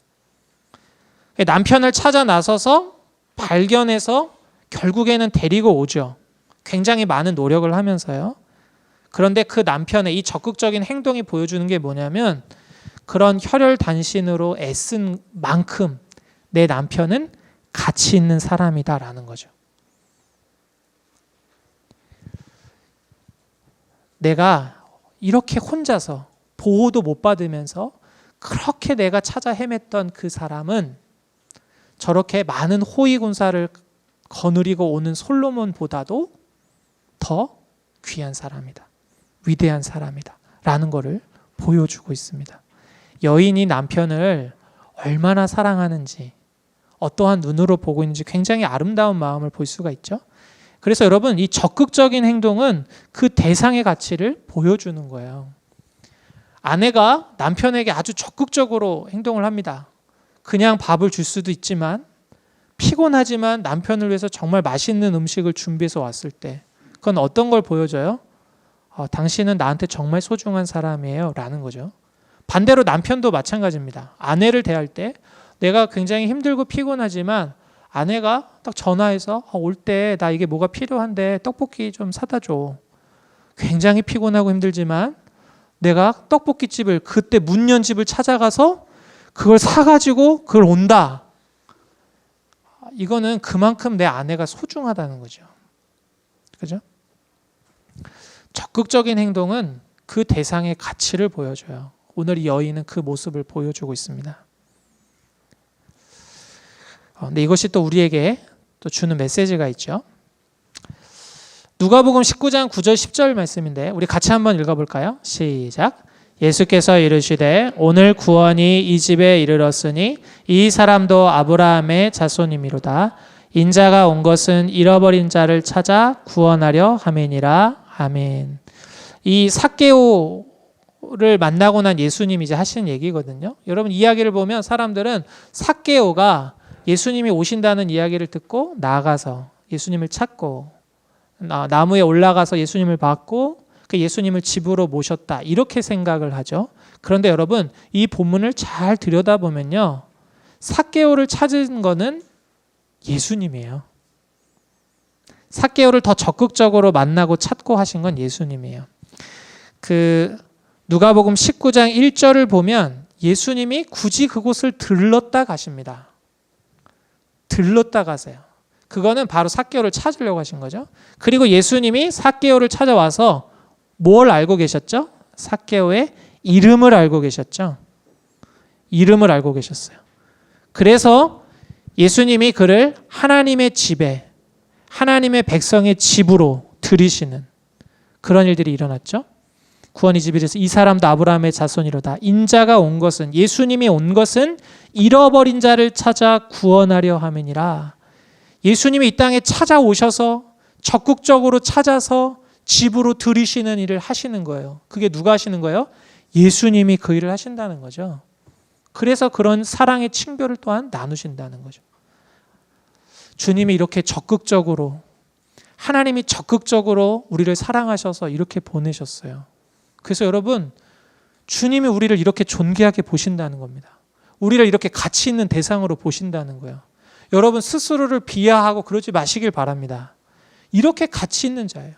남편을 찾아 나서서 발견해서 결국에는 데리고 오죠. 굉장히 많은 노력을 하면서요. 그런데 그 남편의 이 적극적인 행동이 보여주는 게 뭐냐면 그런 혈혈단신으로 애쓴 만큼 내 남편은 가치 있는 사람이다라는 거죠. 내가 이렇게 혼자서 보호도 못 받으면서 그렇게 내가 찾아 헤맸던 그 사람은 저렇게 많은 호위군사를 거느리고 오는 솔로몬보다도 더 귀한 사람이다. 위대한 사람이다. 라는 것을 보여주고 있습니다. 여인이 남편을 얼마나 사랑하는지 어떠한 눈으로 보고 있는지 굉장히 아름다운 마음을 볼 수가 있죠. 그래서 여러분 이 적극적인 행동은 그 대상의 가치를 보여주는 거예요. 아내가 남편에게 아주 적극적으로 행동을 합니다. 그냥 밥을 줄 수도 있지만 피곤하지만 남편을 위해서 정말 맛있는 음식을 준비해서 왔을 때 그건 어떤 걸 보여줘요? 당신은 나한테 정말 소중한 사람이에요 라는 거죠. 반대로 남편도 마찬가지입니다. 아내를 대할 때 내가 굉장히 힘들고 피곤하지만 아내가 딱 전화해서 올 때 나 이게 뭐가 필요한데 떡볶이 좀 사다 줘. 굉장히 피곤하고 힘들지만 내가 떡볶이집을 그때 문 연 집을 찾아가서 그걸 사가지고 그걸 온다. 이거는 그만큼 내 아내가 소중하다는 거죠. 그죠? 적극적인 행동은 그 대상의 가치를 보여줘요. 오늘 이 여인은 그 모습을 보여주고 있습니다. 근데 이것이 또 우리에게 또 주는 메시지가 있죠. 누가복음 19장 9절 10절 말씀인데 우리 같이 한번 읽어볼까요? 시작. 예수께서 이르시되 오늘 구원이 이 집에 이르렀으니 이 사람도 아브라함의 자손이미로다. 인자가 온 것은 잃어버린 자를 찾아 구원하려 함이니라. 아멘. 이 삭개오를 만나고 난 예수님이 이제 하시는 얘기거든요. 여러분 이야기를 보면 사람들은 삭개오가 예수님이 오신다는 이야기를 듣고 나아가서 예수님을 찾고 나무에 올라가서 예수님을 받고 그 예수님을 집으로 모셨다 이렇게 생각을 하죠. 그런데 여러분 이 본문을 잘 들여다보면요. 삭개오를 찾은 거는 예수님이에요. 삭개오를 더 적극적으로 만나고 찾고 하신 건 예수님이에요. 그 누가복음 19장 1절을 보면 예수님이 굳이 그곳을 들렀다 가십니다. 들렀다 가세요. 그거는 바로 삭개오를 찾으려고 하신 거죠. 그리고 예수님이 삭개오를 찾아와서 뭘 알고 계셨죠? 삭개오의 이름을 알고 계셨죠. 이름을 알고 계셨어요. 그래서 예수님이 그를 하나님의 집에 하나님의 백성의 집으로 들이시는 그런 일들이 일어났죠. 구원이 집이라서 이 사람도 아브라함의 자손이로다. 인자가 온 것은 예수님이 온 것은 잃어버린 자를 찾아 구원하려 함이니라. 예수님이 이 땅에 찾아오셔서 적극적으로 찾아서 집으로 들이시는 일을 하시는 거예요. 그게 누가 하시는 거예요? 예수님이 그 일을 하신다는 거죠. 그래서 그런 사랑의 층별을 또한 나누신다는 거죠. 주님이 이렇게 적극적으로 하나님이 적극적으로 우리를 사랑하셔서 이렇게 보내셨어요. 그래서 여러분 주님이 우리를 이렇게 존귀하게 보신다는 겁니다. 우리를 이렇게 가치 있는 대상으로 보신다는 거예요. 여러분 스스로를 비하하고 그러지 마시길 바랍니다. 이렇게 가치 있는 자예요.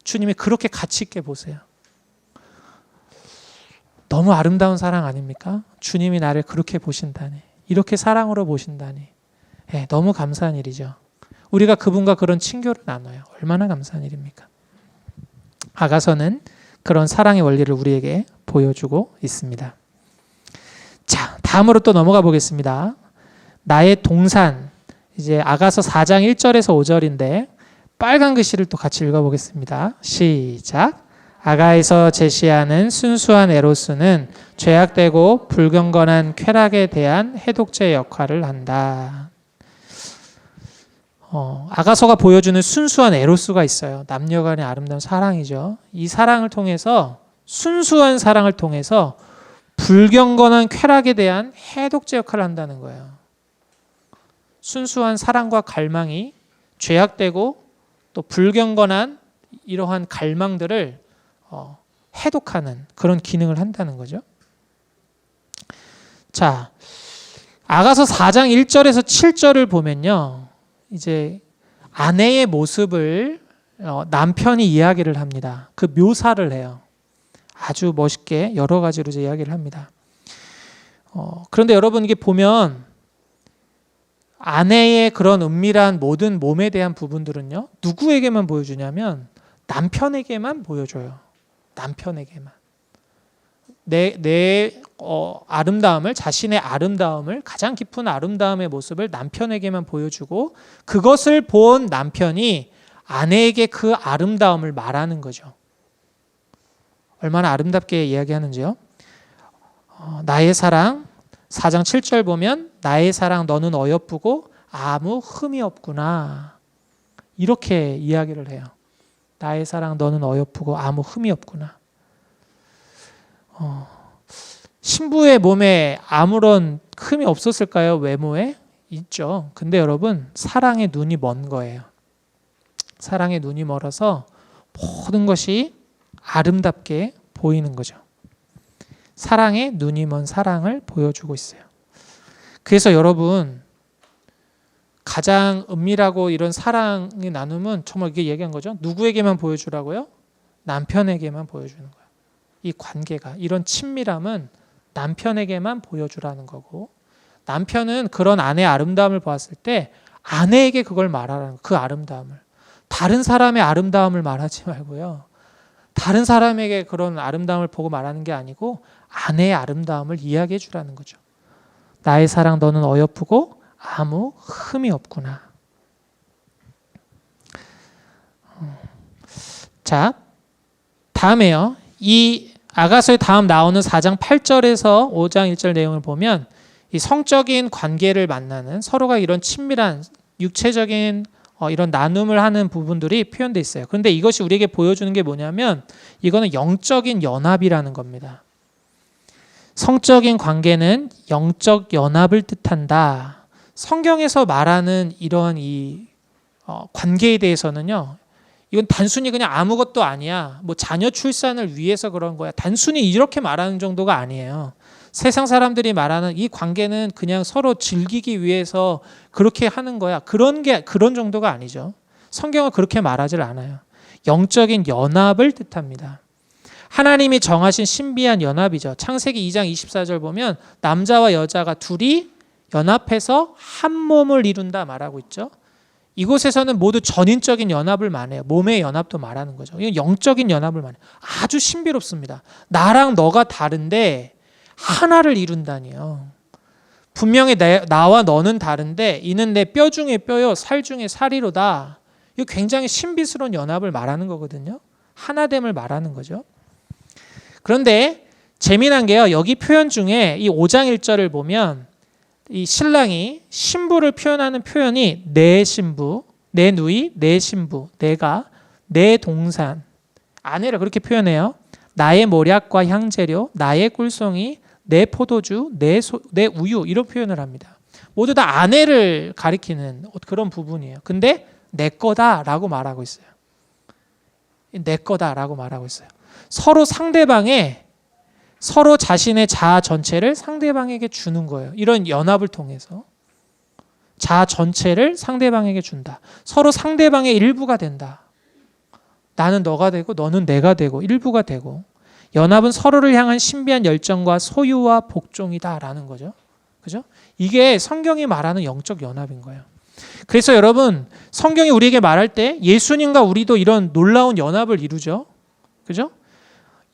주님이 그렇게 가치 있게 보세요. 너무 아름다운 사랑 아닙니까? 주님이 나를 그렇게 보신다니, 이렇게 사랑으로 보신다니, 너무 감사한 일이죠. 우리가 그분과 그런 친교를 나눠요. 얼마나 감사한 일입니까? 아가서는 그런 사랑의 원리를 우리에게 보여주고 있습니다. 자, 다음으로 또 넘어가 보겠습니다. 나의 동산, 이제 아가서 4장 1절에서 5절인데 빨간 글씨를 또 같이 읽어보겠습니다. 시작. 아가에서 제시하는 순수한 에로스는 죄악되고 불경건한 쾌락에 대한 해독제 역할을 한다. 아가서가 보여주는 순수한 에로스가 있어요. 남녀간의 아름다운 사랑이죠. 이 사랑을 통해서, 순수한 사랑을 통해서 불경건한 쾌락에 대한 해독제 역할을 한다는 거예요. 순수한 사랑과 갈망이 죄악되고 또 불경건한 이러한 갈망들을 해독하는 그런 기능을 한다는 거죠. 자, 아가서 4장 1절에서 7절을 보면요, 이제 아내의 모습을 남편이 이야기를 합니다. 그 묘사를 해요. 아주 멋있게 여러 가지로 이제 이야기를 합니다. 그런데 여러분, 이게 보면 아내의 그런 은밀한 모든 몸에 대한 부분들은요, 누구에게만 보여주냐면 남편에게만 보여줘요. 남편에게만. 내 아름다움을, 자신의 아름다움을, 가장 깊은 아름다움의 모습을 남편에게만 보여주고, 그것을 본 남편이 아내에게 그 아름다움을 말하는 거죠. 얼마나 아름답게 이야기하는지요. 나의 사랑, 4장 7절 보면 나의 사랑 너는 어여쁘고 아무 흠이 없구나, 이렇게 이야기를 해요. 나의 사랑 너는 어여쁘고 아무 흠이 없구나. 신부의 몸에 아무런 흠이 없었을까요? 외모에? 있죠. 근데 여러분, 사랑의 눈이 먼 거예요. 사랑의 눈이 멀어서 모든 것이 아름답게 보이는 거죠. 사랑의 눈이 먼 사랑을 보여주고 있어요. 그래서 여러분, 가장 은밀하고 이런 사랑의 나눔은 정말 이게 얘기한 거죠. 누구에게만 보여주라고요? 남편에게만 보여주는 거예요. 이 관계가, 이런 친밀함은 남편에게만 보여주라는 거고, 남편은 그런 아내의 아름다움을 보았을 때 아내에게 그걸 말하라는 거예요. 그 아름다움을. 다른 사람의 아름다움을 말하지 말고요, 다른 사람에게 그런 아름다움을 보고 말하는 게 아니고 아내의 아름다움을 이야기해 주라는 거죠. 나의 사랑 너는 어여쁘고 아무 흠이 없구나. 자, 다음에요. 이 아가서의 다음 나오는 4장 8절에서 5장 1절 내용을 보면 이 성적인 관계를 만나는, 서로가 이런 친밀한 육체적인 이런 나눔을 하는 부분들이 표현되어 있어요. 그런데 이것이 우리에게 보여주는 게 뭐냐면 이거는 영적인 연합이라는 겁니다. 성적인 관계는 영적 연합을 뜻한다. 성경에서 말하는 이러한 이 관계에 대해서는요, 이건 단순히 그냥 아무것도 아니야, 뭐 자녀 출산을 위해서 그런 거야, 단순히 이렇게 말하는 정도가 아니에요. 세상 사람들이 말하는 이 관계는 그냥 서로 즐기기 위해서 그렇게 하는 거야, 그런 정도가 아니죠. 성경은 그렇게 말하질 않아요. 영적인 연합을 뜻합니다. 하나님이 정하신 신비한 연합이죠. 창세기 2장 24절 보면 남자와 여자가 둘이 연합해서 한 몸을 이룬다 말하고 있죠. 이곳에서는 모두 전인적인 연합을 말해요. 몸의 연합도 말하는 거죠. 이건 영적인 연합을 말해요. 아주 신비롭습니다. 나랑 너가 다른데 하나를 이룬다니요. 분명히 나와 너는 다른데 이는 내 뼈 중에 뼈요 살 중에 살이로다. 이거 굉장히 신비스러운 연합을 말하는 거거든요. 하나됨을 말하는 거죠. 그런데 재미난 게요, 여기 표현 중에 이 5장 1절을 보면 이 신랑이 신부를 표현하는 표현이 내 신부, 내 누이, 내 신부, 내가, 내 동산, 아내를 그렇게 표현해요. 나의 모략과 향재료, 나의 꿀송이, 내 포도주, 내 우유, 이런 표현을 합니다. 모두 다 아내를 가리키는 그런 부분이에요. 근데 내 거다라고 말하고 있어요. 내 거다라고 말하고 있어요. 서로 자신의 자아 전체를 상대방에게 주는 거예요. 이런 연합을 통해서 자아 전체를 상대방에게 준다. 서로 상대방의 일부가 된다. 나는 너가 되고 너는 내가 되고 일부가 되고 연합은 서로를 향한 신비한 열정과 소유와 복종이다라는 거죠. 그죠? 이게 성경이 말하는 영적 연합인 거예요. 그래서 여러분 성경이 우리에게 말할 때 예수님과 우리도 이런 놀라운 연합을 이루죠. 그죠?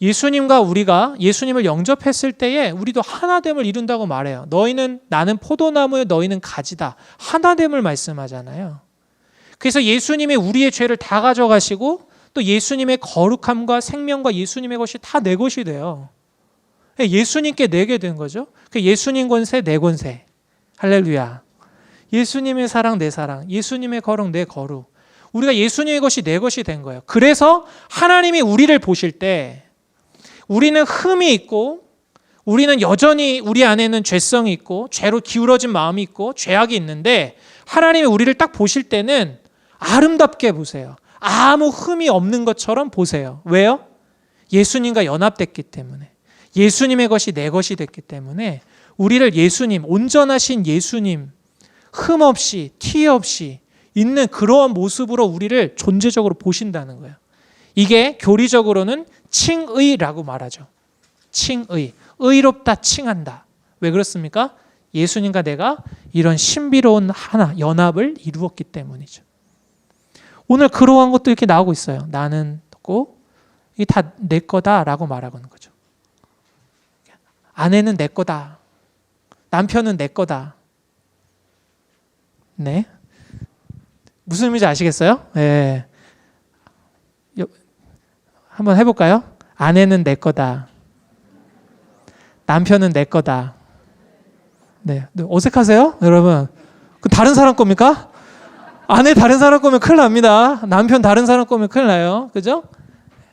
예수님과 우리가 예수님을 영접했을 때에 우리도 하나됨을 이룬다고 말해요. 너희는 나는 포도나무에 너희는 가지다. 하나됨을 말씀하잖아요. 그래서 예수님이 우리의 죄를 다 가져가시고 또 예수님의 거룩함과 생명과 예수님의 것이 다 내 것이 돼요. 예수님께 내게 된 거죠. 예수님 권세 내 권세. 할렐루야. 예수님의 사랑 내 사랑. 예수님의 거룩 내 거룩. 우리가 예수님의 것이 내 것이 된 거예요. 그래서 하나님이 우리를 보실 때 우리는 흠이 있고 우리는 여전히 우리 안에는 죄성이 있고 죄로 기울어진 마음이 있고 죄악이 있는데 하나님이 우리를 딱 보실 때는 아름답게 보세요. 아무 흠이 없는 것처럼 보세요. 왜요? 예수님과 연합됐기 때문에. 예수님의 것이 내 것이 됐기 때문에 우리를 예수님, 온전하신 예수님, 흠 없이 티 없이 있는 그러한 모습으로 우리를 존재적으로 보신다는 거예요. 이게 교리적으로는 칭의라고 말하죠. 칭의. 의롭다 칭한다. 왜 그렇습니까? 예수님과 내가 이런 신비로운 하나, 연합을 이루었기 때문이죠. 오늘 그러한 것도 이렇게 나오고 있어요. 나는 꼭 이게 다 내 거다라고 말하고 있는 거죠. 아내는 내 거다. 남편은 내 거다. 네. 무슨 의미인지 아시겠어요? 네. 한번 해볼까요? 아내는 내 거다. 남편은 내 거다. 네. 어색하세요? 여러분. 그 다른 사람 겁니까? 아내 다른 사람 거면 큰일 납니다. 남편 다른 사람 거면 큰일 나요. 그죠?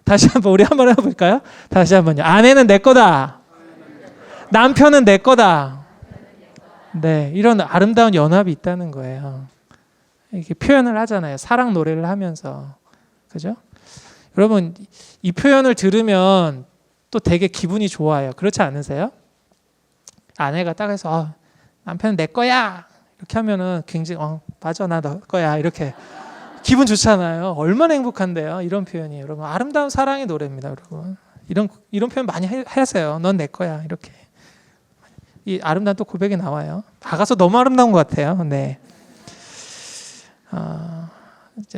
다시 한번 우리 한번 해볼까요? 다시 한번요. 아내는 내 거다. 남편은 내 거다. 네, 이런 아름다운 연합이 있다는 거예요. 이렇게 표현을 하잖아요. 사랑 노래를 하면서. 그죠? 여러분, 이 표현을 들으면 또 되게 기분이 좋아요. 그렇지 않으세요? 아내가 딱 해서 남편은 내 거야. 이렇게 하면은 굉장히 맞아 나 너 거야 이렇게 기분 좋잖아요. 얼마나 행복한데요. 이런 표현이 여러분 아름다운 사랑의 노래입니다. 여러분 이런 표현 많이 하세요. 넌 내 거야 이렇게 이 아름다운 또 고백이 나와요. 아가서 너무 아름다운 것 같아요. 네.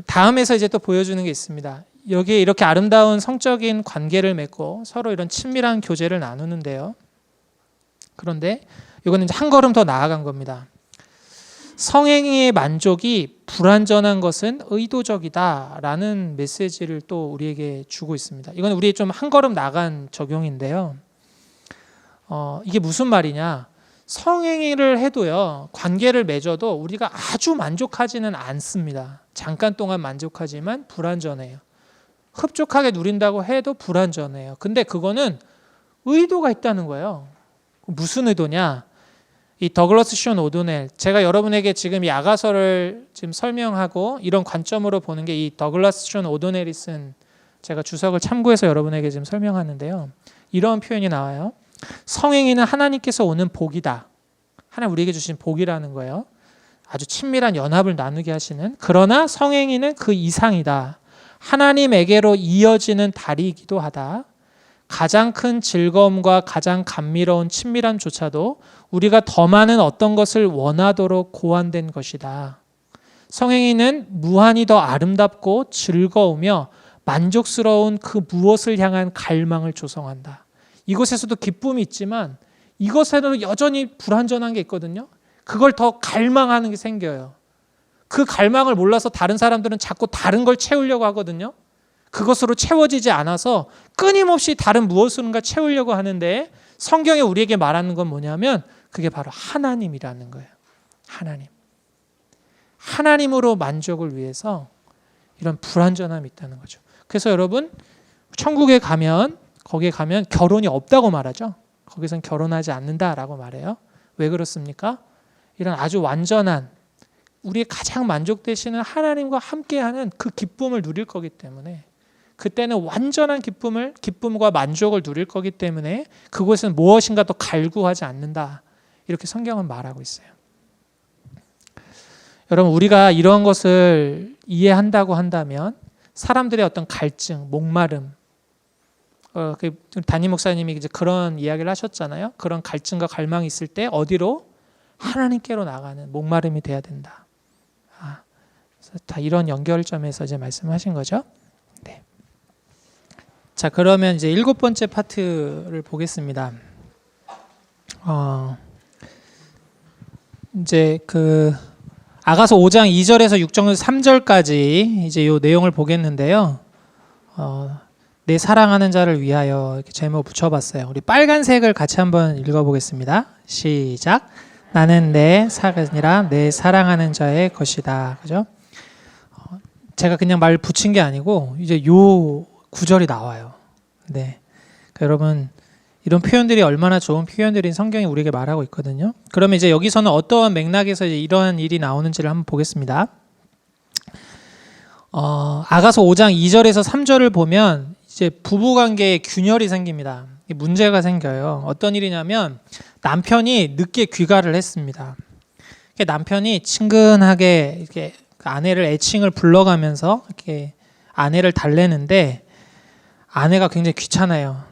다음에서 이제 또 보여주는 게 있습니다. 여기에 이렇게 아름다운 성적인 관계를 맺고 서로 이런 친밀한 교제를 나누는데요. 그런데 이거는 이제 한 걸음 더 나아간 겁니다. 성행위의 만족이 불완전한 것은 의도적이다라는 메시지를 또 우리에게 주고 있습니다. 이건 우리의 좀 한 걸음 나간 적용인데요. 이게 무슨 말이냐? 성행위를 해도요, 관계를 맺어도 우리가 아주 만족하지는 않습니다. 잠깐 동안 만족하지만 불완전해요. 흡족하게 누린다고 해도 불완전해요. 근데 그거는 의도가 있다는 거예요. 무슨 의도냐? 이 더글러스 숀 오도넬, 제가 여러분에게 지금 이 아가서를 지금 설명하고 이런 관점으로 보는 게 이 더글러스 숀 오도넬이 쓴 제가 주석을 참고해서 여러분에게 지금 설명하는데요. 이런 표현이 나와요. 성행위는 하나님께서 오는 복이다. 하나님 우리에게 주신 복이라는 거예요. 아주 친밀한 연합을 나누게 하시는. 그러나 성행위는 그 이상이다. 하나님에게로 이어지는 다리이기도 하다. 가장 큰 즐거움과 가장 감미로운 친밀함조차도 우리가 더 많은 어떤 것을 원하도록 고안된 것이다. 성행위는 무한히 더 아름답고 즐거우며 만족스러운 그 무엇을 향한 갈망을 조성한다. 이것에서도 기쁨이 있지만 이것에도 여전히 불완전한 게 있거든요. 그걸 더 갈망하는 게 생겨요. 그 갈망을 몰라서 다른 사람들은 자꾸 다른 걸 채우려고 하거든요. 그것으로 채워지지 않아서 끊임없이 다른 무엇인가 채우려고 하는데 성경에 우리에게 말하는 건 뭐냐면 그게 바로 하나님이라는 거예요. 하나님. 하나님으로 만족을 위해서 이런 불완전함이 있다는 거죠. 그래서 여러분 천국에 가면 거기에 가면 결혼이 없다고 말하죠. 거기선 결혼하지 않는다라고 말해요. 왜 그렇습니까? 이런 아주 완전한 우리의 가장 만족되시는 하나님과 함께하는 그 기쁨을 누릴 거기 때문에 그때는 완전한 기쁨과 만족을 누릴 거기 때문에 그곳은 무엇인가 더 갈구하지 않는다. 이렇게 성경은 말하고 있어요. 여러분 우리가 이런 것을 이해한다고 한다면 사람들의 어떤 갈증, 목마름, 그 담임 목사님이 이제 그런 이야기를 하셨잖아요. 그런 갈증과 갈망이 있을 때 어디로? 하나님께로 나가는 목마름이 돼야 된다. 그래서 다 이런 연결점에서 이제 말씀하신 거죠. 네. 자, 그러면 이제 7번째 파트를 보겠습니다. 이제 그 아가서 5장 2절에서 6장 3절까지 이제 요 내용을 보겠는데요. 내 사랑하는 자를 위하여 이렇게 제목 붙여봤어요. 우리 빨간색을 같이 한번 읽어보겠습니다. 시작. 나는 내 사랑이라 내 사랑하는 자의 것이다. 그죠? 제가 그냥 말 붙인 게 아니고 이제 요 구절이 나와요. 네. 그러니까 여러분 이런 표현들이 얼마나 좋은 표현들인 성경이 우리에게 말하고 있거든요. 그러면 이제 여기서는 어떠한 맥락에서 이제 이러한 일이 나오는지를 한번 보겠습니다. 아가서 5장 2절에서 3절을 보면 이제 부부관계에 균열이 생깁니다. 문제가 생겨요. 어떤 일이냐면 남편이 늦게 귀가를 했습니다. 남편이 친근하게 이렇게 아내를 애칭을 불러가면서 이렇게 아내를 달래는데 아내가 굉장히 귀찮아요.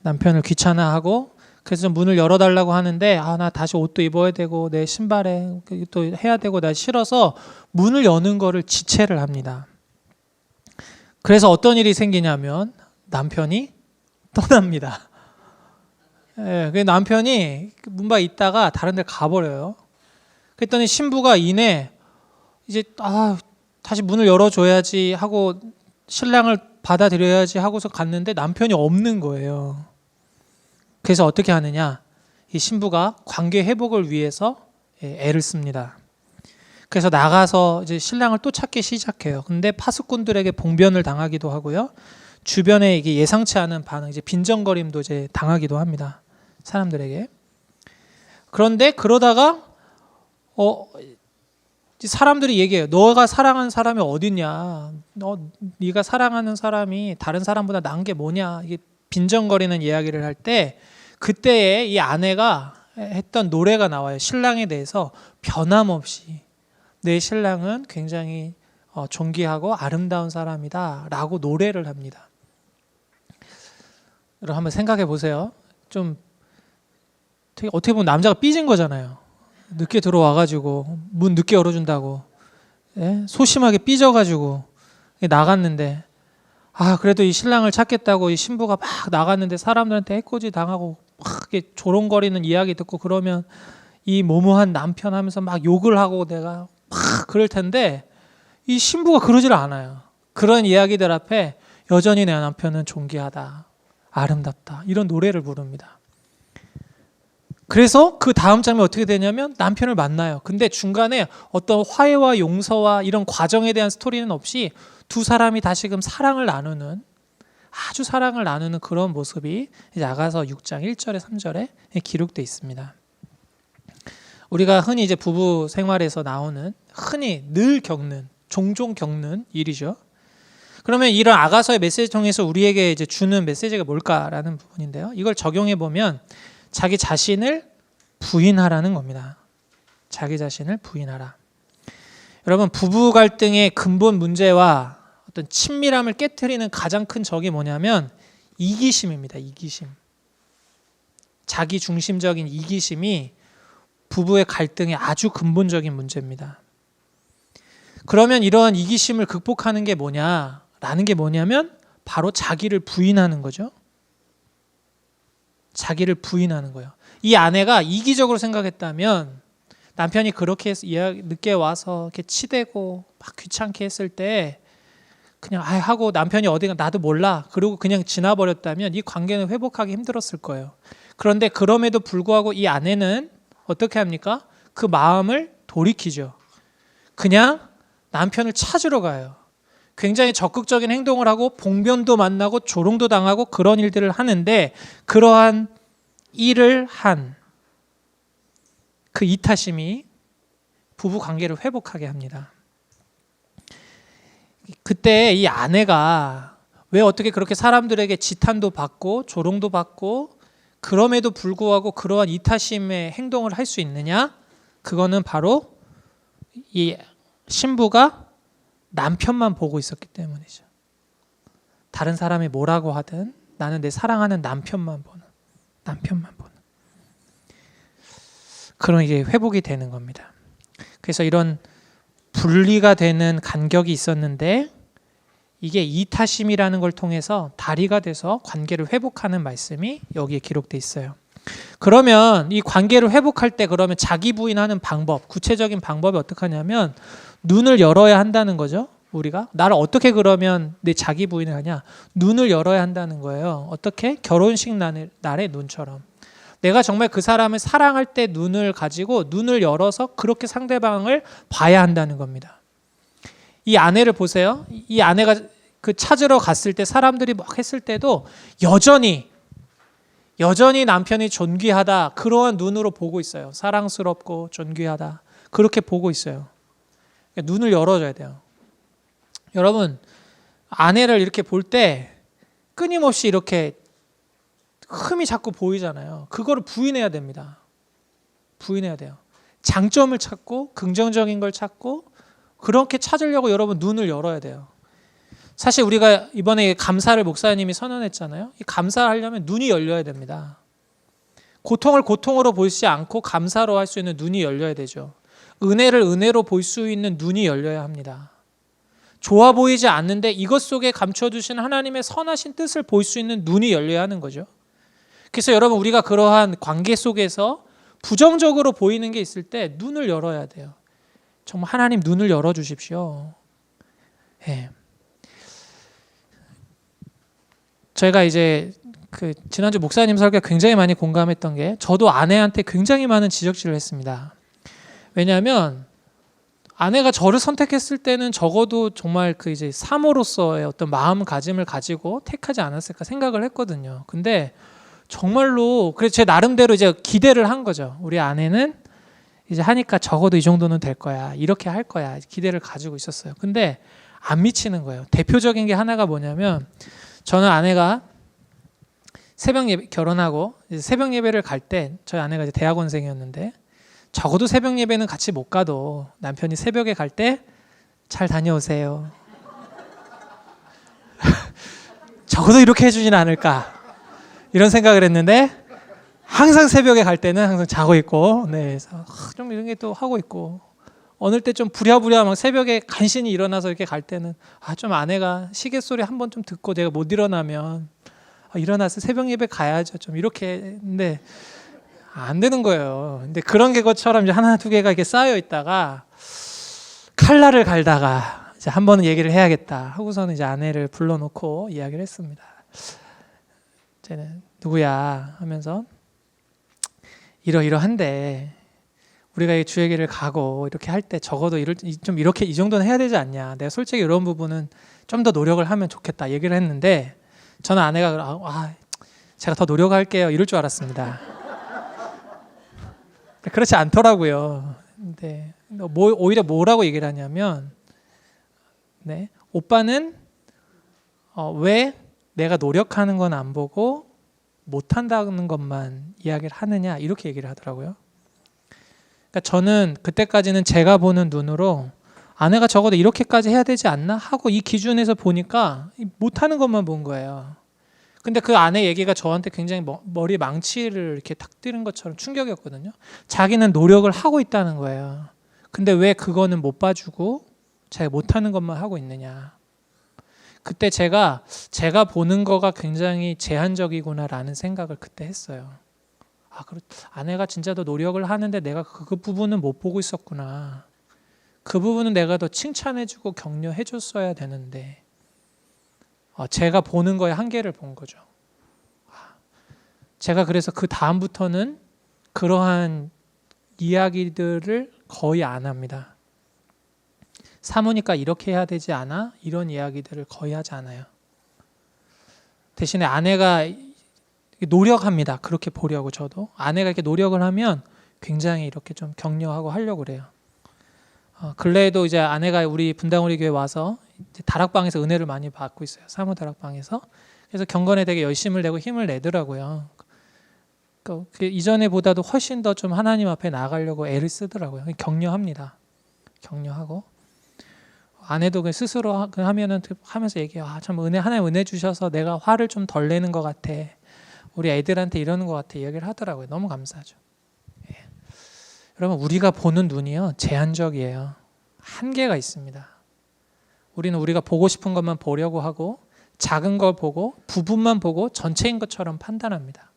남편을 귀찮아하고 그래서 문을 열어달라고 하는데 나 다시 옷도 입어야 되고 내 신발에 또 해야 되고 나 싫어서 문을 여는 거를 지체를 합니다. 그래서 어떤 일이 생기냐면 남편이 떠납니다. 예, 그 남편이 문 밖에 있다가 다른 데 가버려요. 그랬더니 신부가 이내 이제 다시 문을 열어줘야지 하고 신랑을 받아들여야지 하고서 갔는데 남편이 없는 거예요. 그래서 어떻게 하느냐? 이 신부가 관계 회복을 위해서 애를 씁니다. 그래서 나가서 이제 신랑을 또 찾기 시작해요. 근데 파수꾼들에게 봉변을 당하기도 하고요. 주변에 이게 예상치 않은 반응, 이제 빈정거림도 이제 당하기도 합니다. 사람들에게. 그런데 그러다가 사람들이 얘기해요. 너가 사랑하는 사람이 어딨냐? 네가 사랑하는 사람이 다른 사람보다 나은 게 뭐냐? 이게 빈정거리는 이야기를 할 때 그때에 이 아내가 했던 노래가 나와요. 신랑에 대해서 변함없이 내 신랑은 굉장히 존귀하고 아름다운 사람이다 라고 노래를 합니다. 여러분 한번 생각해 보세요. 좀 되게 어떻게 보면 남자가 삐진 거잖아요. 늦게 들어와가지고 문 늦게 열어준다고 소심하게 삐져가지고 나갔는데 그래도 이 신랑을 찾겠다고 이 신부가 막 나갔는데 사람들한테 해코지 당하고 막 조롱거리는 이야기 듣고 그러면 이 모모한 남편 하면서 막 욕을 하고 내가 막 그럴 텐데 이 신부가 그러질 않아요. 그런 이야기들 앞에 여전히 내 남편은 존귀하다, 아름답다 이런 노래를 부릅니다. 그래서 그 다음 장면이 어떻게 되냐면 남편을 만나요. 근데 중간에 어떤 화해와 용서와 이런 과정에 대한 스토리는 없이 두 사람이 다시금 사랑을 나누는 아주 사랑을 나누는 그런 모습이 이제 아가서 6장 1절에 3절에 기록되어 있습니다. 우리가 흔히 이제 부부 생활에서 나오는 흔히 늘 겪는 종종 겪는 일이죠. 그러면 이런 아가서의 메시지 통해서 우리에게 이제 주는 메시지가 뭘까라는 부분인데요. 이걸 적용해 보면 자기 자신을 부인하라는 겁니다. 자기 자신을 부인하라. 여러분 부부 갈등의 근본 문제와 어떤 친밀함을 깨트리는 가장 큰 적이 뭐냐면 이기심입니다. 이기심. 자기 중심적인 이기심이 부부의 갈등의 아주 근본적인 문제입니다. 그러면 이러한 이기심을 극복하는 게 뭐냐라는 게 뭐냐면 바로 자기를 부인하는 거죠. 자기를 부인하는 거예요. 이 아내가 이기적으로 생각했다면 남편이 그렇게 늦게 와서 이렇게 치대고 막 귀찮게 했을 때 그냥 하고 남편이 어디가 나도 몰라 그리고 그냥 지나버렸다면 이 관계는 회복하기 힘들었을 거예요. 그런데 그럼에도 불구하고 이 아내는 어떻게 합니까? 그 마음을 돌이키죠. 그냥 남편을 찾으러 가요. 굉장히 적극적인 행동을 하고 봉변도 만나고 조롱도 당하고 그런 일들을 하는데 그러한 일을 한 그 이타심이 부부 관계를 회복하게 합니다. 그때 이 아내가 왜 어떻게 그렇게 사람들에게 지탄도 받고 조롱도 받고 그럼에도 불구하고 그러한 이타심의 행동을 할 수 있느냐? 그거는 바로 이 신부가 남편만 보고 있었기 때문이죠. 다른 사람이 뭐라고 하든 나는 내 사랑하는 남편만 보는 그런 이게 회복이 되는 겁니다. 그래서 이런 분리가 되는 간격이 있었는데 이게 이타심이라는 걸 통해서 다리가 돼서 관계를 회복하는 말씀이 여기에 기록돼 있어요. 그러면 이 관계를 회복할 때 그러면 자기 부인하는 방법, 구체적인 방법이 어떻게 하냐면 눈을 열어야 한다는 거죠. 우리가 나를 어떻게 그러면 내 자기 부인을 하냐? 눈을 열어야 한다는 거예요. 어떻게? 결혼식 날의 눈처럼. 내가 정말 그 사람을 사랑할 때 눈을 가지고 눈을 열어서 그렇게 상대방을 봐야 한다는 겁니다. 이 아내를 보세요. 이 아내가 그 찾으러 갔을 때 사람들이 막 했을 때도 여전히 남편이 존귀하다 그러한 눈으로 보고 있어요. 사랑스럽고 존귀하다 그렇게 보고 있어요. 그러니까 눈을 열어줘야 돼요. 여러분 아내를 이렇게 볼 때 끊임없이 이렇게 흠이 자꾸 보이잖아요. 그거를 부인해야 됩니다. 부인해야 돼요. 장점을 찾고 긍정적인 걸 찾고 그렇게 찾으려고 여러분 눈을 열어야 돼요. 사실 우리가 이번에 감사를 목사님이 선언했잖아요. 이 감사하려면 눈이 열려야 됩니다. 고통을 고통으로 보지 않고 감사로 할 수 있는 눈이 열려야 되죠. 은혜를 은혜로 볼 수 있는 눈이 열려야 합니다. 좋아 보이지 않는데 이것 속에 감춰두신 하나님의 선하신 뜻을 볼 수 있는 눈이 열려야 하는 거죠. 그래서 여러분 우리가 그러한 관계 속에서 부정적으로 보이는 게 있을 때 눈을 열어야 돼요. 정말 하나님 눈을 열어주십시오. 예. 저희가 이제 그 지난주 목사님 설교에 굉장히 많이 공감했던 게 저도 아내한테 굉장히 많은 지적질을 했습니다. 왜냐하면 아내가 저를 선택했을 때는 적어도 정말 그 이제 사모로서의 어떤 마음가짐을 가지고 택하지 않았을까 생각을 했거든요. 근데 정말로 그래서 제 나름대로 이제 기대를 한 거죠. 우리 아내는 이제 하니까 적어도 이 정도는 될 거야. 이렇게 할 거야. 기대를 가지고 있었어요. 근데 안 미치는 거예요. 대표적인 게 하나가 뭐냐면 저는 아내가 새벽 예배 결혼하고 이제 새벽 예배를 갈 때 저희 아내가 이제 대학원생이었는데 적어도 새벽 예배는 같이 못 가도 남편이 새벽에 갈 때 잘 다녀오세요. 적어도 이렇게 해주진 않을까 이런 생각을 했는데 항상 새벽에 갈 때는 항상 자고 있고 네, 그래서 좀 이런 게 또 하고 있고 어느 때 좀 부랴부랴 막 새벽에 간신히 일어나서 이렇게 갈 때는 좀 아내가 시계 소리 한 번 좀 듣고 내가 못 일어나면 일어나서 새벽 예배 가야죠 좀 이렇게 했는데 안 되는 거예요. 근데 그런 것처럼 이제 하나 두 개가 이렇게 쌓여 있다가 칼날을 갈다가 이제 한 번은 얘기를 해야겠다 하고서는 이제 아내를 불러놓고 이야기를 했습니다. 쟤는 누구야 하면서 이러이러한데 우리가 주일기를 가고 이렇게 할 때 적어도 좀 이렇게 이 정도는 해야 되지 않냐. 내가 솔직히 이런 부분은 좀 더 노력을 하면 좋겠다 얘기를 했는데 저는 아내가 제가 더 노력할게요 이럴 줄 알았습니다. 그렇지 않더라고요. 근데 오히려 뭐라고 얘기를 하냐면 네, 오빠는 왜 내가 노력하는 건 안 보고 못한다는 것만 이야기를 하느냐 이렇게 얘기를 하더라고요. 그러니까 저는 그때까지는 제가 보는 눈으로 아내가 적어도 이렇게까지 해야 되지 않나 하고 이 기준에서 보니까 못하는 것만 본 거예요. 근데 그 아내 얘기가 저한테 굉장히 머리 망치를 이렇게 탁 때린 것처럼 충격이었거든요. 자기는 노력을 하고 있다는 거예요. 근데 왜 그거는 못 봐주고 자기가 못하는 것만 하고 있느냐. 그때 제가 보는 거가 굉장히 제한적이구나라는 생각을 그때 했어요. 아내가 진짜 더 노력을 하는데 내가 그 부분은 못 보고 있었구나. 그 부분은 내가 더 칭찬해주고 격려해줬어야 되는데 제가 보는 거에 한계를 본 거죠. 제가 그래서 그 다음부터는 그러한 이야기들을 거의 안 합니다. 사모니까 이렇게 해야 되지 않아? 이런 이야기들을 거의 하지 않아요. 대신에 아내가 노력합니다. 그렇게 보려고 저도. 아내가 이렇게 노력을 하면 굉장히 이렇게 좀 격려하고 하려고 그래요. 근래에도 이제 아내가 우리 분당우리 교회 와서 이제 다락방에서 은혜를 많이 받고 있어요. 사모 다락방에서. 그래서 경건에 되게 열심을 내고 힘을 내더라고요. 그 이전에 보다도 훨씬 더 좀 하나님 앞에 나아가려고 애를 쓰더라고요. 격려합니다. 격려하고. 아내도 그 스스로 하면은 하면서 얘기해요. 참 하나님 은혜 주셔서 내가 화를 좀 덜 내는 것 같아. 우리 애들한테 이러는 것 같아. 얘기를 하더라고요. 너무 감사하죠. 예. 여러분 우리가 보는 눈이요 제한적이에요. 한계가 있습니다. 우리는 우리가 보고 싶은 것만 보려고 하고 작은 걸 보고 부분만 보고 전체인 것처럼 판단합니다.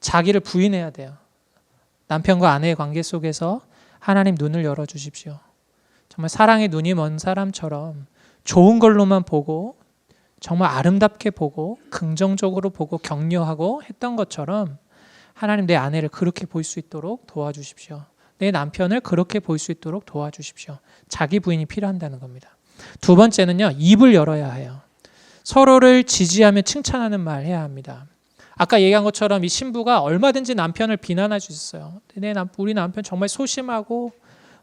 자기를 부인해야 돼요. 남편과 아내의 관계 속에서 하나님 눈을 열어주십시오. 정말 사랑의 눈이 먼 사람처럼 좋은 걸로만 보고 정말 아름답게 보고 긍정적으로 보고 격려하고 했던 것처럼 하나님 내 아내를 그렇게 볼 수 있도록 도와주십시오. 내 남편을 그렇게 볼 수 있도록 도와주십시오. 자기 부인이 필요한다는 겁니다. 두 번째는요. 입을 열어야 해요. 서로를 지지하며 칭찬하는 말 해야 합니다. 아까 얘기한 것처럼 이 신부가 얼마든지 남편을 비난할 수 있어요. 우리 남편 정말 소심하고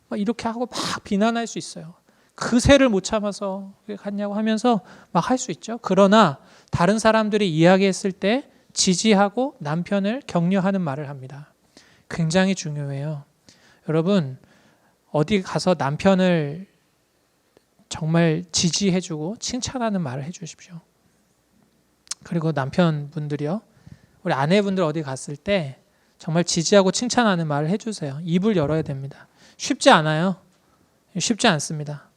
막 이렇게 하고 막 비난할 수 있어요. 그 새를 못 참아서 왜 갔냐고 하면서 막 할 수 있죠. 그러나 다른 사람들이 이야기했을 때 지지하고 남편을 격려하는 말을 합니다. 굉장히 중요해요. 여러분 어디 가서 남편을 정말 지지해주고 칭찬하는 말을 해주십시오. 그리고 남편분들이요. 우리 아내분들 어디 갔을 때 정말 지지하고 칭찬하는 말을 해주세요. 입을 열어야 됩니다. 쉽지 않아요. 쉽지 않습니다.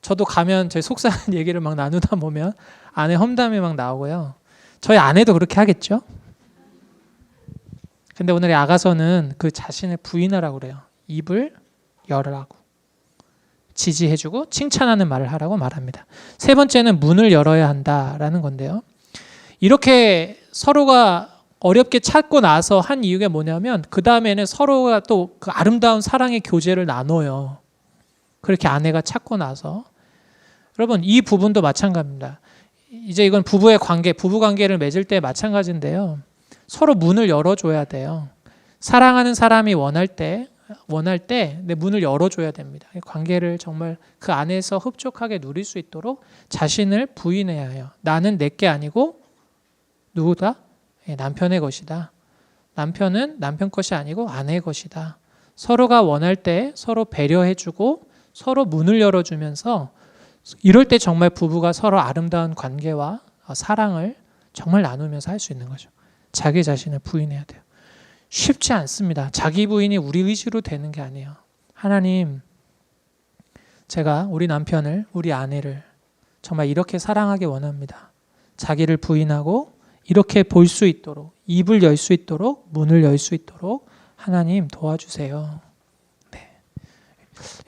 저도 가면 제 속상한 얘기를 막 나누다 보면 아내 험담이 막 나오고요. 저희 아내도 그렇게 하겠죠. 근데 오늘 아가서는 그 자신을 부인하라고 그래요. 입을 열으라고. 지지해주고 칭찬하는 말을 하라고 말합니다. 세 번째는 문을 열어야 한다라는 건데요. 이렇게 서로가 어렵게 찾고 나서 한 이유가 뭐냐면 그 다음에는 서로가 또 그 아름다운 사랑의 교제를 나눠요. 그렇게 아내가 찾고 나서 여러분 이 부분도 마찬가지입니다. 이제 이건 부부의 관계, 부부 관계를 맺을 때 마찬가지인데요. 서로 문을 열어줘야 돼요. 사랑하는 사람이 원할 때 내 문을 열어줘야 됩니다. 관계를 정말 그 안에서 흡족하게 누릴 수 있도록 자신을 부인해야 해요. 나는 내게 아니고 누구다? 남편의 것이다. 남편은 남편 것이 아니고 아내의 것이다. 서로가 원할 때 서로 배려해주고 서로 문을 열어주면서 이럴 때 정말 부부가 서로 아름다운 관계와 사랑을 정말 나누면서 할 수 있는 거죠. 자기 자신을 부인해야 돼요. 쉽지 않습니다. 자기 부인이 우리 의지로 되는 게 아니에요. 하나님, 제가 우리 남편을, 우리 아내를 정말 이렇게 사랑하기 원합니다. 자기를 부인하고 이렇게 볼 수 있도록, 입을 열 수 있도록, 문을 열 수 있도록 하나님 도와주세요. 네.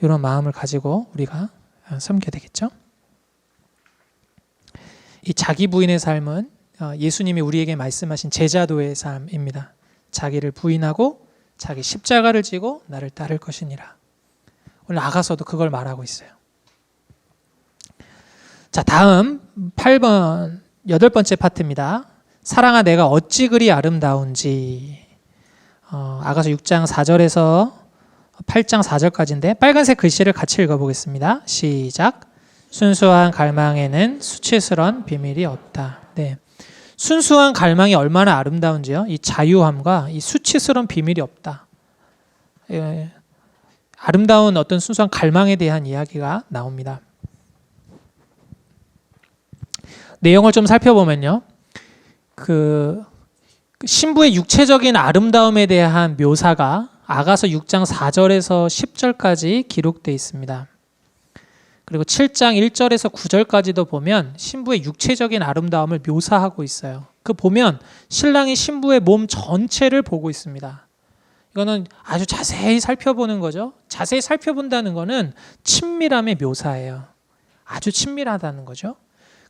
이런 마음을 가지고 우리가 섬게 되겠죠. 이 자기 부인의 삶은 예수님이 우리에게 말씀하신 제자도의 삶입니다. 자기를 부인하고 자기 십자가를 지고 나를 따를 것이니라. 오늘 아가서도 그걸 말하고 있어요. 자, 다음 8번, 8번째 파트입니다. 사랑아 내가 어찌 그리 아름다운지. 아가서 6장 4절에서 8장 4절까지인데 빨간색 글씨를 같이 읽어보겠습니다. 시작. 순수한 갈망에는 수치스러운 비밀이 없다. 네. 순수한 갈망이 얼마나 아름다운지요. 이 자유함과 이 수치스러운 비밀이 없다. 예. 아름다운 어떤 순수한 갈망에 대한 이야기가 나옵니다. 내용을 좀 살펴보면요. 그 신부의 육체적인 아름다움에 대한 묘사가 아가서 6장 4절에서 10절까지 기록되어 있습니다. 그리고 7장 1절에서 9절까지도 보면 신부의 육체적인 아름다움을 묘사하고 있어요. 그 보면 신랑이 신부의 몸 전체를 보고 있습니다. 이거는 아주 자세히 살펴보는 거죠. 자세히 살펴본다는 거는 친밀함의 묘사예요. 아주 친밀하다는 거죠.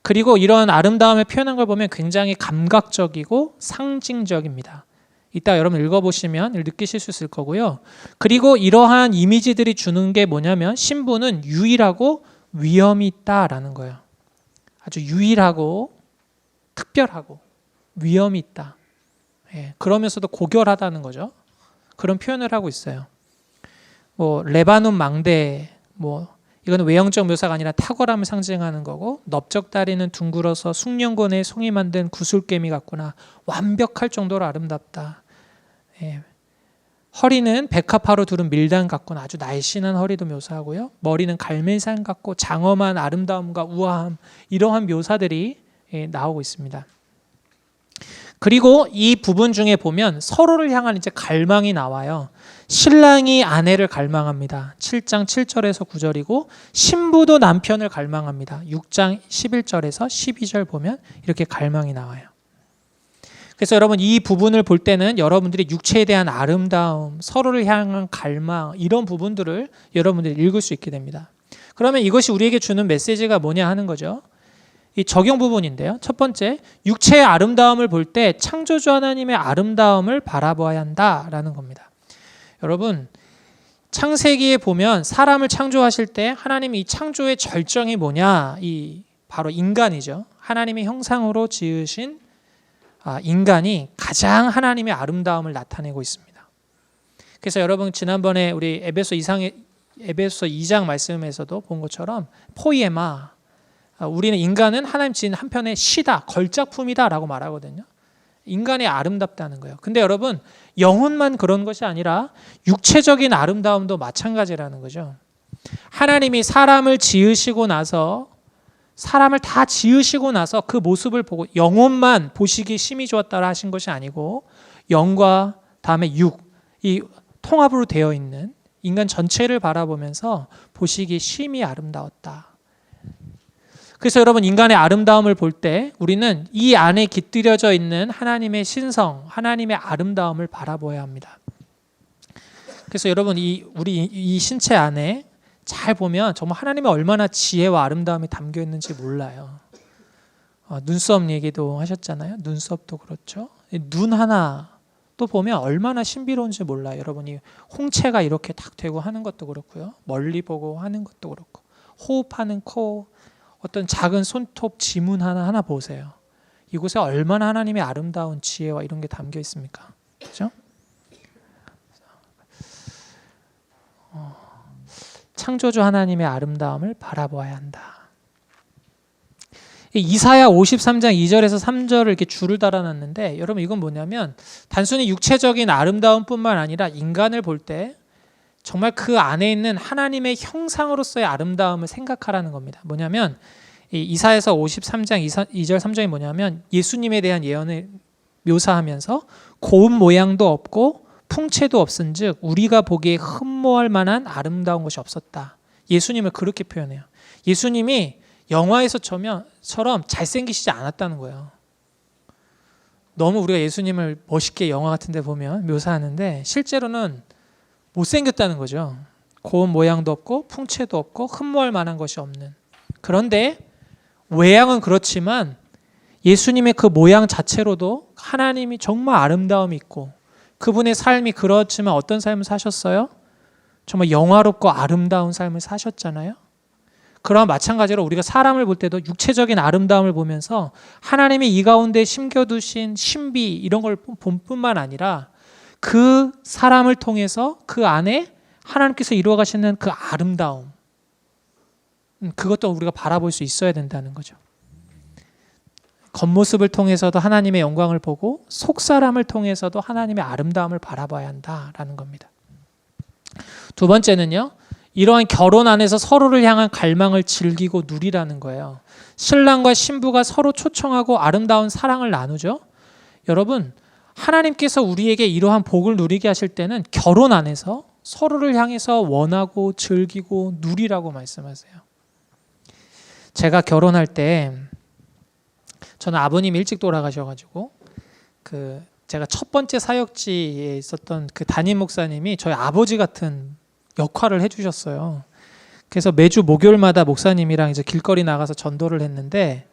그리고 이런 아름다움을 표현한 걸 보면 굉장히 감각적이고 상징적입니다. 이따 여러분 읽어보시면 느끼실 수 있을 거고요. 그리고 이러한 이미지들이 주는 게 뭐냐면 신부는 유일하고 위엄이 있다라는 거예요. 아주 유일하고 특별하고 위엄이 있다. 예, 그러면서도 고결하다는 거죠. 그런 표현을 하고 있어요. 레바논 망대, 이거는 외형적 묘사가 아니라 탁월함을 상징하는 거고, 넓적 다리는 둥글어서 숭늉곤에 송이 만든 구슬개미 같구나. 완벽할 정도로 아름답다. 예. 허리는 백합화로 두른 밀당 같고 아주 날씬한 허리도 묘사하고요. 머리는 갈매산 같고 장엄한 아름다움과 우아함, 이러한 묘사들이 나오고 있습니다. 그리고 이 부분 중에 보면 서로를 향한 이제 갈망이 나와요. 신랑이 아내를 갈망합니다. 7장 7절에서 9절이고 신부도 남편을 갈망합니다. 6장 11절에서 12절 보면 이렇게 갈망이 나와요. 그래서 여러분 이 부분을 볼 때는 여러분들이 육체에 대한 아름다움, 서로를 향한 갈망, 이런 부분들을 여러분들이 읽을 수 있게 됩니다. 그러면 이것이 우리에게 주는 메시지가 뭐냐 하는 거죠. 이 적용 부분인데요. 첫 번째, 육체의 아름다움을 볼 때 창조주 하나님의 아름다움을 바라봐야 한다라는 겁니다. 여러분, 창세기에 보면 사람을 창조하실 때 하나님이 이 창조의 절정이 뭐냐? 바로 인간이죠. 하나님의 형상으로 지으신 인간이 가장 하나님의 아름다움을 나타내고 있습니다. 그래서 여러분 지난번에 우리 에베소 2장 말씀에서도 본 것처럼 포이에마, 우리는 인간은 하나님 지은 한편의 시다, 걸작품이다 라고 말하거든요. 인간이 아름답다는 거예요. 근데 여러분 영혼만 그런 것이 아니라 육체적인 아름다움도 마찬가지라는 거죠. 하나님이 사람을 다 지으시고 나서 그 모습을 보고 영혼만 보시기 심히 좋았다라 하신 것이 아니고 영과 다음에 이 통합으로 되어 있는 인간 전체를 바라보면서 보시기 심히 아름다웠다. 그래서 여러분 인간의 아름다움을 볼 때 우리는 이 안에 깃들여져 있는 하나님의 신성, 하나님의 아름다움을 바라보아야 합니다. 그래서 여러분 우리 이 신체 안에 잘 보면 정말 하나님의 얼마나 지혜와 아름다움이 담겨 있는지 몰라요. 눈썹 얘기도 하셨잖아요. 눈썹도 그렇죠. 눈 하나 또 보면 얼마나 신비로운지 몰라요. 여러분이 홍채가 이렇게 딱 되고 하는 것도 그렇고요. 멀리 보고 하는 것도 그렇고 호흡하는 코, 어떤 작은 손톱 지문 하나 보세요. 이곳에 얼마나 하나님의 아름다운 지혜와 이런 게 담겨 있습니까? 그렇죠? 창조주 하나님의 아름다움을 바라보아야 한다. 이사야 53장 2절에서 3절을 이렇게 줄을 달아놨는데 여러분 이건 뭐냐면 단순히 육체적인 아름다움뿐만 아니라 인간을 볼 때 정말 그 안에 있는 하나님의 형상으로서의 아름다움을 생각하라는 겁니다. 뭐냐면 이사야서 53장 2절 3절이 뭐냐면 예수님에 대한 예언을 묘사하면서 고운 모양도 없고 풍채도 없은즉 우리가 보기에 흠모할 만한 아름다운 것이 없었다. 예수님을 그렇게 표현해요. 예수님이 영화에서처럼 잘생기시지 않았다는 거예요. 너무 우리가 예수님을 멋있게 영화 같은 데 보면 묘사하는데 실제로는 못생겼다는 거죠. 고운 모양도 없고 풍채도 없고 흠모할 만한 것이 없는. 그런데 외양은 그렇지만 예수님의 그 모양 자체로도 하나님이 정말 아름다움이 있고 그분의 삶이 그렇지만 어떤 삶을 사셨어요? 정말 영화롭고 아름다운 삶을 사셨잖아요. 그러한 마찬가지로 우리가 사람을 볼 때도 육체적인 아름다움을 보면서 하나님이 이 가운데 심겨두신 신비 이런 걸 볼 뿐만 아니라 그 사람을 통해서 그 안에 하나님께서 이루어 가시는 그 아름다움, 그것도 우리가 바라볼 수 있어야 된다는 거죠. 겉모습을 통해서도 하나님의 영광을 보고 속사람을 통해서도 하나님의 아름다움을 바라봐야 한다라는 겁니다. 두 번째는요, 이러한 결혼 안에서 서로를 향한 갈망을 즐기고 누리라는 거예요. 신랑과 신부가 서로 초청하고 아름다운 사랑을 나누죠. 여러분, 하나님께서 우리에게 이러한 복을 누리게 하실 때는 결혼 안에서 서로를 향해서 원하고 즐기고 누리라고 말씀하세요. 제가 결혼할 때 저는 아버님이 일찍 돌아가셔가지고 제가 첫 번째 사역지에 있었던 그 담임 목사님이 저희 아버지 같은 역할을 해주셨어요. 그래서 매주 목요일마다 목사님이랑 이제 길거리 나가서 전도를 했는데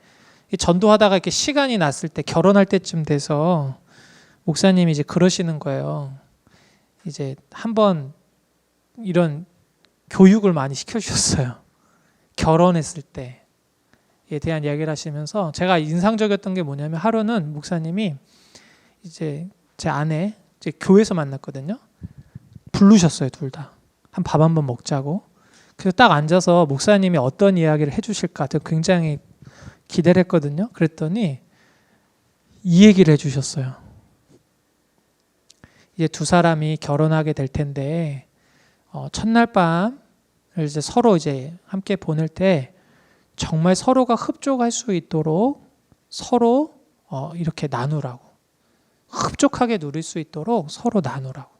전도하다가 이렇게 시간이 났을 때 결혼할 때쯤 돼서 목사님이 이제 그러시는 거예요. 이제 한번 이런 교육을 많이 시켜주셨어요. 결혼했을 때에 대한 이야기를 하시면서 제가 인상적이었던 게 뭐냐면 하루는 목사님이 이제 제 아내 이제 교회에서 만났거든요. 부르셨어요, 둘 다. 밥 한번 먹자고. 그래서 딱 앉아서 목사님이 어떤 이야기를 해주실까 굉장히 기대를 했거든요. 그랬더니 이 얘기를 해주셨어요. 이제 두 사람이 결혼하게 될 텐데 첫날 밤을 이제 서로 이제 함께 보낼 때 정말 서로가 흡족할 수 있도록 서로 이렇게 나누라고, 흡족하게 누릴 수 있도록 서로 나누라고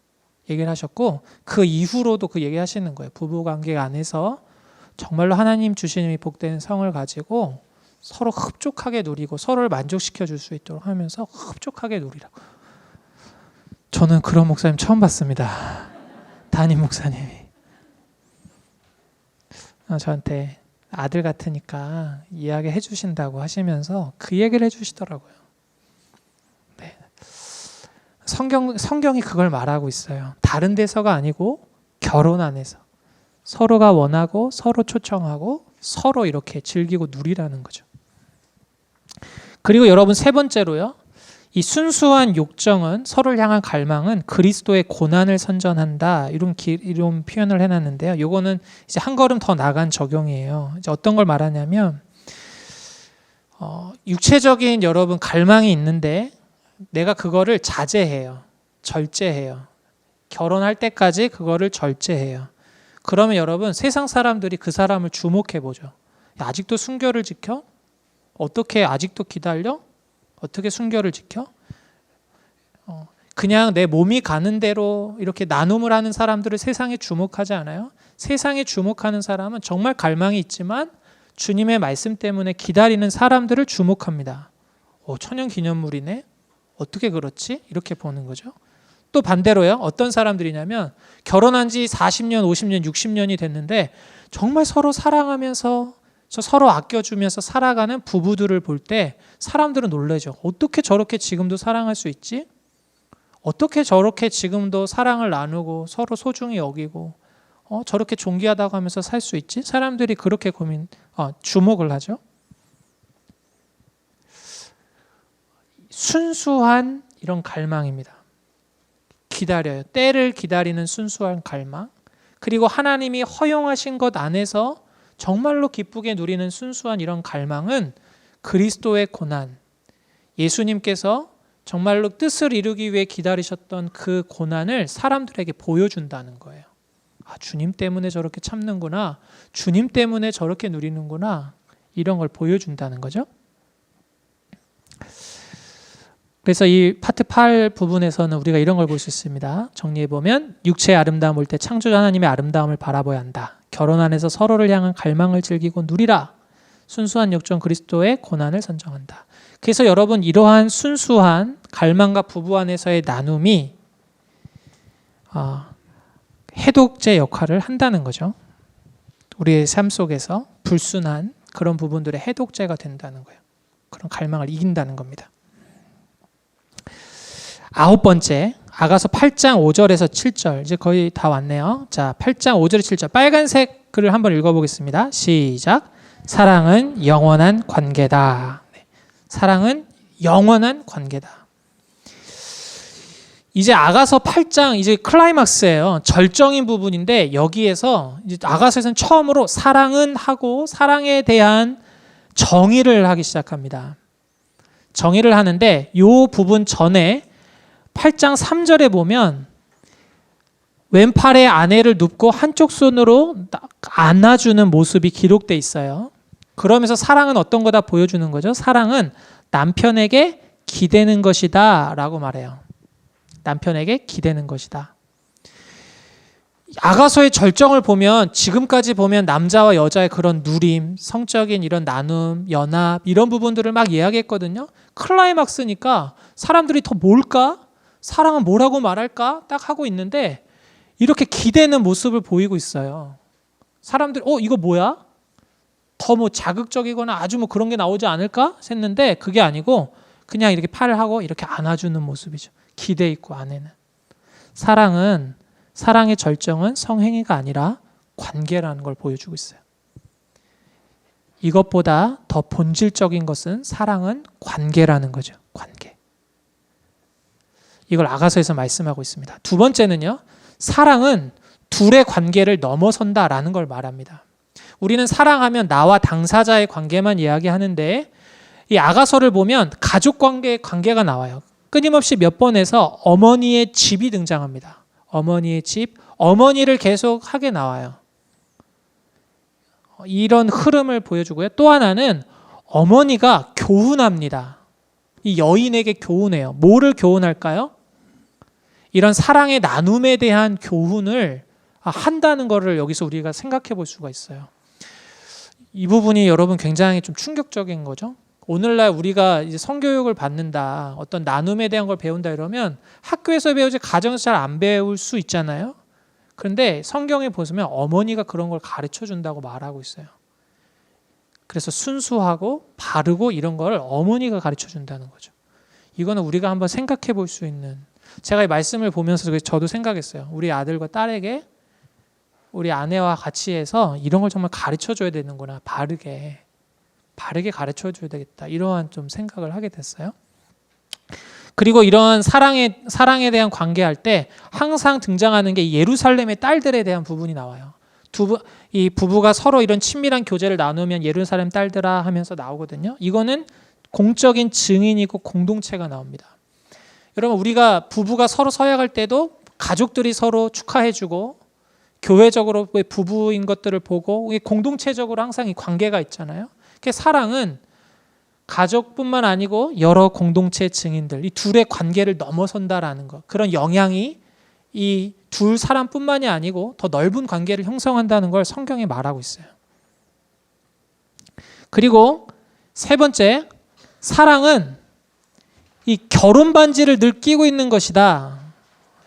얘기를 하셨고, 그 이후로도 그 얘기 하시는 거예요. 부부관계 안에서 정말로 하나님 주시는 이 복된 성을 가지고 서로 흡족하게 누리고 서로를 만족시켜 줄 수 있도록 하면서 흡족하게 누리라고. 저는 그런 목사님 처음 봤습니다. 담임 목사님이 저한테 아들 같으니까 이야기해 주신다고 하시면서 그 얘기를 해주시더라고요. 네. 성경이 그걸 말하고 있어요. 다른 데서가 아니고 결혼 안에서 서로가 원하고 서로 초청하고 서로 이렇게 즐기고 누리라는 거죠. 그리고 여러분, 세 번째로요, 이 순수한 욕정은, 서로를 향한 갈망은 그리스도의 고난을 선전한다, 이런 표현을 해놨는데요. 요거는 이제 한 걸음 더 나간 적용이에요. 이제 어떤 걸 말하냐면, 육체적인 여러분 갈망이 있는데 내가 그거를 자제해요, 절제해요. 결혼할 때까지 그거를 절제해요. 그러면 여러분, 세상 사람들이 그 사람을 주목해 보죠. 아직도 순결을 지켜? 어떻게 아직도 기다려? 어떻게 순결을 지켜? 그냥 내 몸이 가는 대로 이렇게 나눔을 하는 사람들을 세상에 주목하지 않아요? 세상에 주목하는 사람은 정말 갈망이 있지만 주님의 말씀 때문에 기다리는 사람들을 주목합니다. 천연기념물이네? 어떻게 그렇지? 이렇게 보는 거죠. 또 반대로요, 어떤 사람들이냐면 결혼한 지 40년, 50년, 60년이 됐는데 정말 서로 사랑하면서 서로 아껴주면서 살아가는 부부들을 볼 때 사람들은 놀라죠. 어떻게 저렇게 지금도 사랑할 수 있지? 어떻게 저렇게 지금도 사랑을 나누고 서로 소중히 여기고 저렇게 존귀하다고 하면서 살 수 있지? 사람들이 그렇게 주목을 하죠. 순수한 이런 갈망입니다. 기다려요. 때를 기다리는 순수한 갈망. 그리고 하나님이 허용하신 것 안에서 정말로 기쁘게 누리는 순수한 이런 갈망은 그리스도의 고난, 예수님께서 정말로 뜻을 이루기 위해 기다리셨던 그 고난을 사람들에게 보여준다는 거예요. 주님 때문에 저렇게 참는구나, 주님 때문에 저렇게 누리는구나, 이런 걸 보여준다는 거죠. 그래서 이 파트 8 부분에서는 우리가 이런 걸 볼 수 있습니다. 정리해보면, 육체의 아름다움 올 때 창조자 하나님의 아름다움을 바라봐야 한다. 결혼 안에서 서로를 향한 갈망을 즐기고 누리라. 순수한 욕정 그리스도의 고난을 선정한다. 그래서 여러분, 이러한 순수한 갈망과 부부 안에서의 나눔이 해독제 역할을 한다는 거죠. 우리의 삶 속에서 불순한 그런 부분들의 해독제가 된다는 거예요. 그런 갈망을 이긴다는 겁니다. 9번째, 아가서 8장 5절에서 7절, 이제 거의 다 왔네요. 자, 8장 5절에 7절, 빨간색 글을 한번 읽어보겠습니다. 시작. 사랑은 영원한 관계다. 사랑은 영원한 관계다. 이제 아가서 8장 이제 클라이막스예요. 절정인 부분인데, 여기에서 이제 아가서에서는 처음으로 사랑은 하고 사랑에 대한 정의를 하기 시작합니다. 정의를 하는데, 이 부분 전에 8장 3절에 보면 왼팔에 아내를 눕고 한쪽 손으로 안아주는 모습이 기록돼 있어요. 그러면서 사랑은 어떤 거다 보여주는 거죠. 사랑은 남편에게 기대는 것이다 라고 말해요. 남편에게 기대는 것이다. 아가서의 절정을 보면, 지금까지 보면 남자와 여자의 그런 누림, 성적인 이런 나눔, 연합, 이런 부분들을 막 이야기했거든요. 클라이막스니까 사람들이 더 뭘까? 사랑은 뭐라고 말할까? 딱 하고 있는데 이렇게 기대는 모습을 보이고 있어요. 사람들이 이거 뭐야? 더 뭐 자극적이거나 아주 뭐 그런 게 나오지 않을까? 했는데 그게 아니고 그냥 이렇게 팔을 하고 이렇게 안아주는 모습이죠. 기대 있고 아내는. 사랑의 절정은 성행위가 아니라 관계라는 걸 보여주고 있어요. 이것보다 더 본질적인 것은 사랑은 관계라는 거죠. 관계. 이걸 아가서에서 말씀하고 있습니다. 두 번째는요, 사랑은 둘의 관계를 넘어선다라는 걸 말합니다. 우리는 사랑하면 나와 당사자의 관계만 이야기하는데, 이 아가서를 보면 가족 관계가 나와요. 끊임없이 몇 번에서 어머니의 집이 등장합니다. 어머니의 집, 어머니를 계속 하게 나와요. 이런 흐름을 보여주고요. 또 하나는 어머니가 교훈합니다. 이 여인에게 교훈해요. 뭐를 교훈할까요? 이런 사랑의 나눔에 대한 교훈을 한다는 것을 여기서 우리가 생각해 볼 수가 있어요. 이 부분이 여러분 굉장히 좀 충격적인 거죠. 오늘날 우리가 이제 성교육을 받는다, 어떤 나눔에 대한 걸 배운다 이러면 학교에서 배우지 가정에서 잘 안 배울 수 있잖아요. 그런데 성경에 보시면 어머니가 그런 걸 가르쳐 준다고 말하고 있어요. 그래서 순수하고 바르고 이런 걸 어머니가 가르쳐 준다는 거죠. 이거는 우리가 한번 생각해 볼 수 있는, 제가 이 말씀을 보면서 저도 생각했어요. 우리 아들과 딸에게 우리 아내와 같이 해서 이런 걸 정말 가르쳐 줘야 되는구나. 바르게 가르쳐 줘야 되겠다. 이러한 좀 생각을 하게 됐어요. 그리고 이런 사랑에 대한 관계할 때 항상 등장하는 게 예루살렘의 딸들에 대한 부분이 나와요. 이 부부가 서로 이런 친밀한 교제를 나누면 예루살렘 딸들아 하면서 나오거든요. 이거는 공적인 증인이고 공동체가 나옵니다. 여러분, 우리가 부부가 서로 서약할 때도 가족들이 서로 축하해주고 교회적으로 부부인 것들을 보고 공동체적으로 항상 이 관계가 있잖아요. 사랑은 가족뿐만 아니고 여러 공동체 증인들, 이 둘의 관계를 넘어선다라는 것, 그런 영향이 이 둘 사람뿐만이 아니고 더 넓은 관계를 형성한다는 걸 성경에 말하고 있어요. 그리고 세 번째, 사랑은 이 결혼 반지를 늘 끼고 있는 것이다.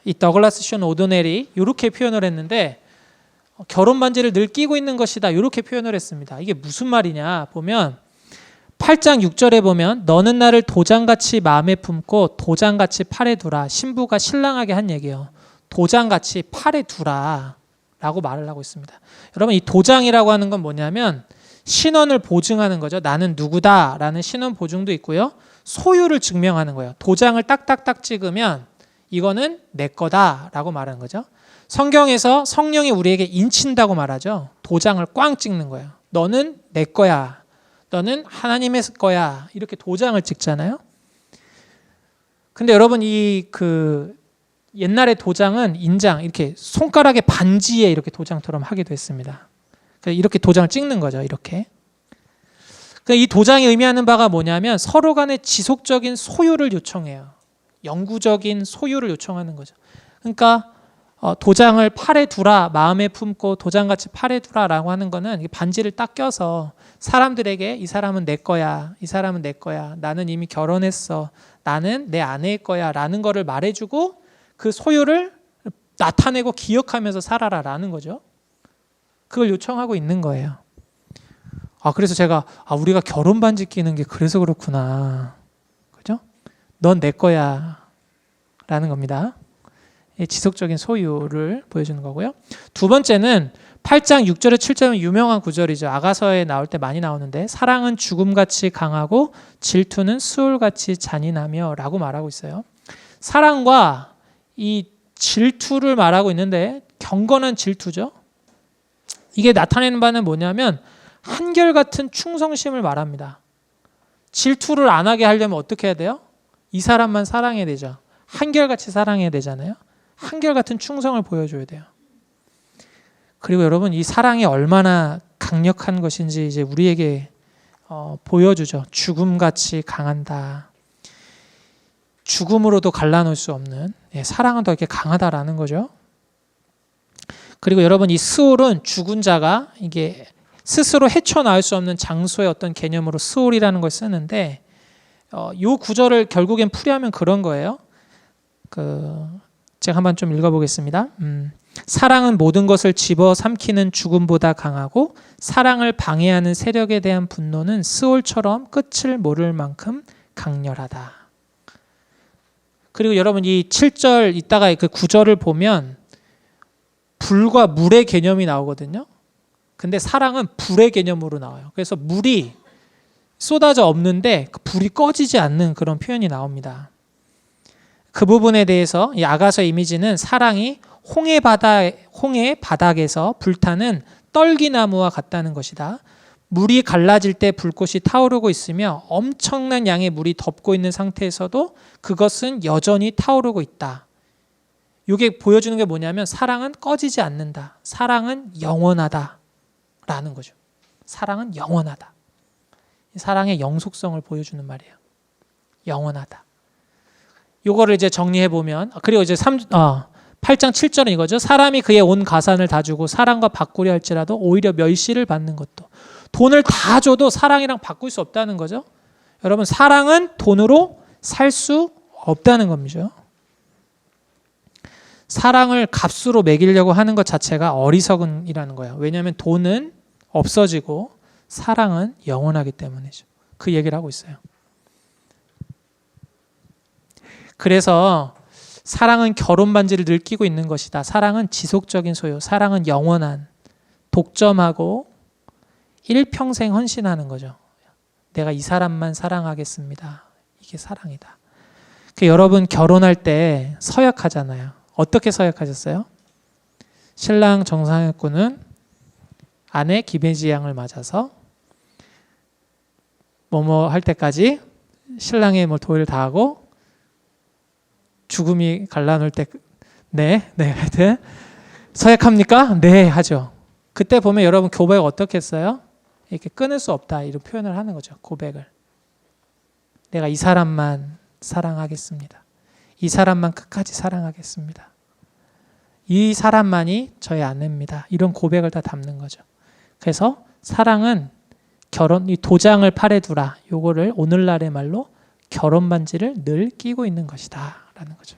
이 더글라스 션 오도넬이 이렇게 표현을 했는데, 결혼 반지를 늘 끼고 있는 것이다 이렇게 표현을 했습니다. 이게 무슨 말이냐 보면 8장 6절에 보면 너는 나를 도장같이 마음에 품고 도장같이 팔에 두라. 신부가 신랑에게 한 얘기예요. 도장같이 팔에 두라 라고 말을 하고 있습니다. 여러분, 이 도장이라고 하는 건 뭐냐면 신원을 보증하는 거죠. 나는 누구다 라는 신원 보증도 있고요. 소유를 증명하는 거예요. 도장을 딱딱딱 찍으면 이거는 내 거다 라고 말하는 거죠. 성경에서 성령이 우리에게 인친다고 말하죠. 도장을 꽝 찍는 거예요. 너는 내 거야. 너는 하나님의 거야. 이렇게 도장을 찍잖아요. 근데 여러분, 옛날에 도장은 인장, 이렇게 손가락에 반지에 이렇게 도장처럼 하기도 했습니다. 이렇게 도장을 찍는 거죠. 이렇게. 이 도장이 의미하는 바가 뭐냐면 서로 간의 지속적인 소유를 요청해요. 영구적인 소유를 요청하는 거죠. 그러니까 도장을 팔에 두라, 마음에 품고 도장같이 팔에 두라라고 하는 거는 반지를 딱 껴서 사람들에게 이 사람은 내 거야, 이 사람은 내 거야, 나는 이미 결혼했어, 나는 내 아내의 거야 라는 거를 말해주고 그 소유를 나타내고 기억하면서 살아라라는 거죠. 그걸 요청하고 있는 거예요. 그래서 제가 우리가 결혼 반지 끼는 게 그래서 그렇구나. 그죠? 넌 내 거야 라는 겁니다. 지속적인 소유를 보여주는 거고요. 두 번째는 8장 6절에 7절은 유명한 구절이죠. 아가서에 나올 때 많이 나오는데 사랑은 죽음같이 강하고 질투는 수울같이 잔인하며 라고 말하고 있어요. 사랑과 이 질투를 말하고 있는데 경건한 질투죠. 이게 나타내는 바는 뭐냐면 한결같은 충성심을 말합니다. 질투를 안 하게 하려면 어떻게 해야 돼요? 이 사람만 사랑해야 되죠. 한결같이 사랑해야 되잖아요. 한결같은 충성을 보여줘야 돼요. 그리고 여러분, 이 사랑이 얼마나 강력한 것인지 이제 우리에게 보여주죠. 죽음같이 강한다. 죽음으로도 갈라놓을 수 없는 사랑은 더 이렇게 강하다라는 거죠. 그리고 여러분, 이 스올은 죽은 자가 이게 스스로 헤쳐나올 수 없는 장소의 어떤 개념으로 스올이라는 걸 쓰는데, 이 구절을 결국엔 풀이하면 그런 거예요. 제가 한번 좀 읽어보겠습니다. 사랑은 모든 것을 집어삼키는 죽음보다 강하고 사랑을 방해하는 세력에 대한 분노는 스올처럼 끝을 모를 만큼 강렬하다. 그리고 여러분, 이 7절 이따가 그 9절을 보면 불과 물의 개념이 나오거든요. 근데 사랑은 불의 개념으로 나와요. 그래서 물이 쏟아져 없는데 불이 꺼지지 않는 그런 표현이 나옵니다. 그 부분에 대해서 이 아가서 이미지는 사랑이 홍해 바닥에서 불타는 떨기나무와 같다는 것이다. 물이 갈라질 때 불꽃이 타오르고 있으며 엄청난 양의 물이 덮고 있는 상태에서도 그것은 여전히 타오르고 있다. 이게 보여주는 게 뭐냐면 사랑은 꺼지지 않는다. 사랑은 영원하다. 라는 거죠. 사랑은 영원하다. 사랑의 영속성을 보여주는 말이에요. 영원하다. 요거를 이제 정리해 보면, 그리고 이제 8장 7절은 이거죠. 사람이 그의 온 가산을 다 주고 사랑과 바꾸려 할지라도 오히려 멸시를 받는 것도. 돈을 다 줘도 사랑이랑 바꿀 수 없다는 거죠. 여러분, 사랑은 돈으로 살 수 없다는 겁니다. 사랑을 값으로 매기려고 하는 것 자체가 어리석은이라는 거예요. 왜냐하면 돈은 없어지고 사랑은 영원하기 때문이죠. 그 얘기를 하고 있어요. 그래서 사랑은 결혼 반지를 늘 끼고 있는 것이다. 사랑은 지속적인 소유, 사랑은 영원한, 독점하고 일평생 헌신하는 거죠. 내가 이 사람만 사랑하겠습니다. 이게 사랑이다. 여러분 결혼할 때 서약하잖아요. 어떻게 서약하셨어요? 신랑 정상혁 군은 아내 김혜지 양을 맞아서 뭐뭐 할 때까지 신랑의 도를 다하고 죽음이 갈라놓을 때 하여튼 서약합니까? 네 하죠. 그때 보면 여러분 고백 어떻게 했어요? 이렇게 끊을 수 없다 이런 표현을 하는 거죠. 고백을. 내가 이 사람만 사랑하겠습니다. 이 사람만 끝까지 사랑하겠습니다. 이 사람만이 저의 아내입니다. 이런 고백을 다 담는 거죠. 그래서 사랑은 이 도장을 팔에 두라. 요거를 오늘날의 말로 결혼 반지를 늘 끼고 있는 것이다 라는 거죠.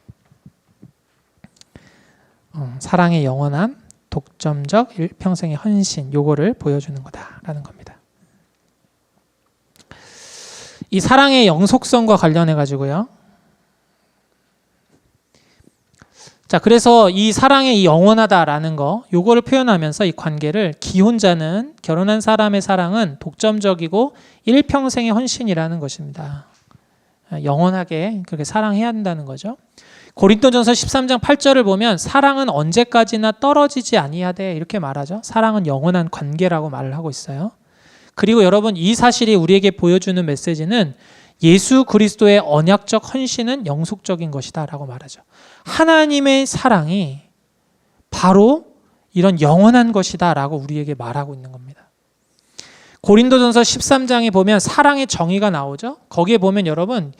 사랑의 영원함, 독점적 일평생의 헌신, 요거를 보여주는 거다라는 겁니다. 이 사랑의 영속성과 관련해 가지고요. 자, 그래서 이 사랑의 영원하다라는 거, 요거를 표현하면서 이 관계를 기혼자는 결혼한 사람의 사랑은 독점적이고 일평생의 헌신이라는 것입니다. 영원하게 그렇게 사랑해야 한다는 거죠. 고린도전서 13장 8절을 보면 사랑은 언제까지나 떨어지지 아니하되 이렇게 말하죠. 사랑은 영원한 관계라고 말을 하고 있어요. 그리고 여러분 이 사실이 우리에게 보여주는 메시지는 예수 그리스도의 언약적 헌신은 영속적인 것이다 라고 말하죠. 하나님의 사랑이 바로 이런 영원한 것이다 라고 우리에게 말하고 있는 겁니다. 고린도전서 13장에 보면 사랑의 정의가 나오죠. 거기에 보면 여러분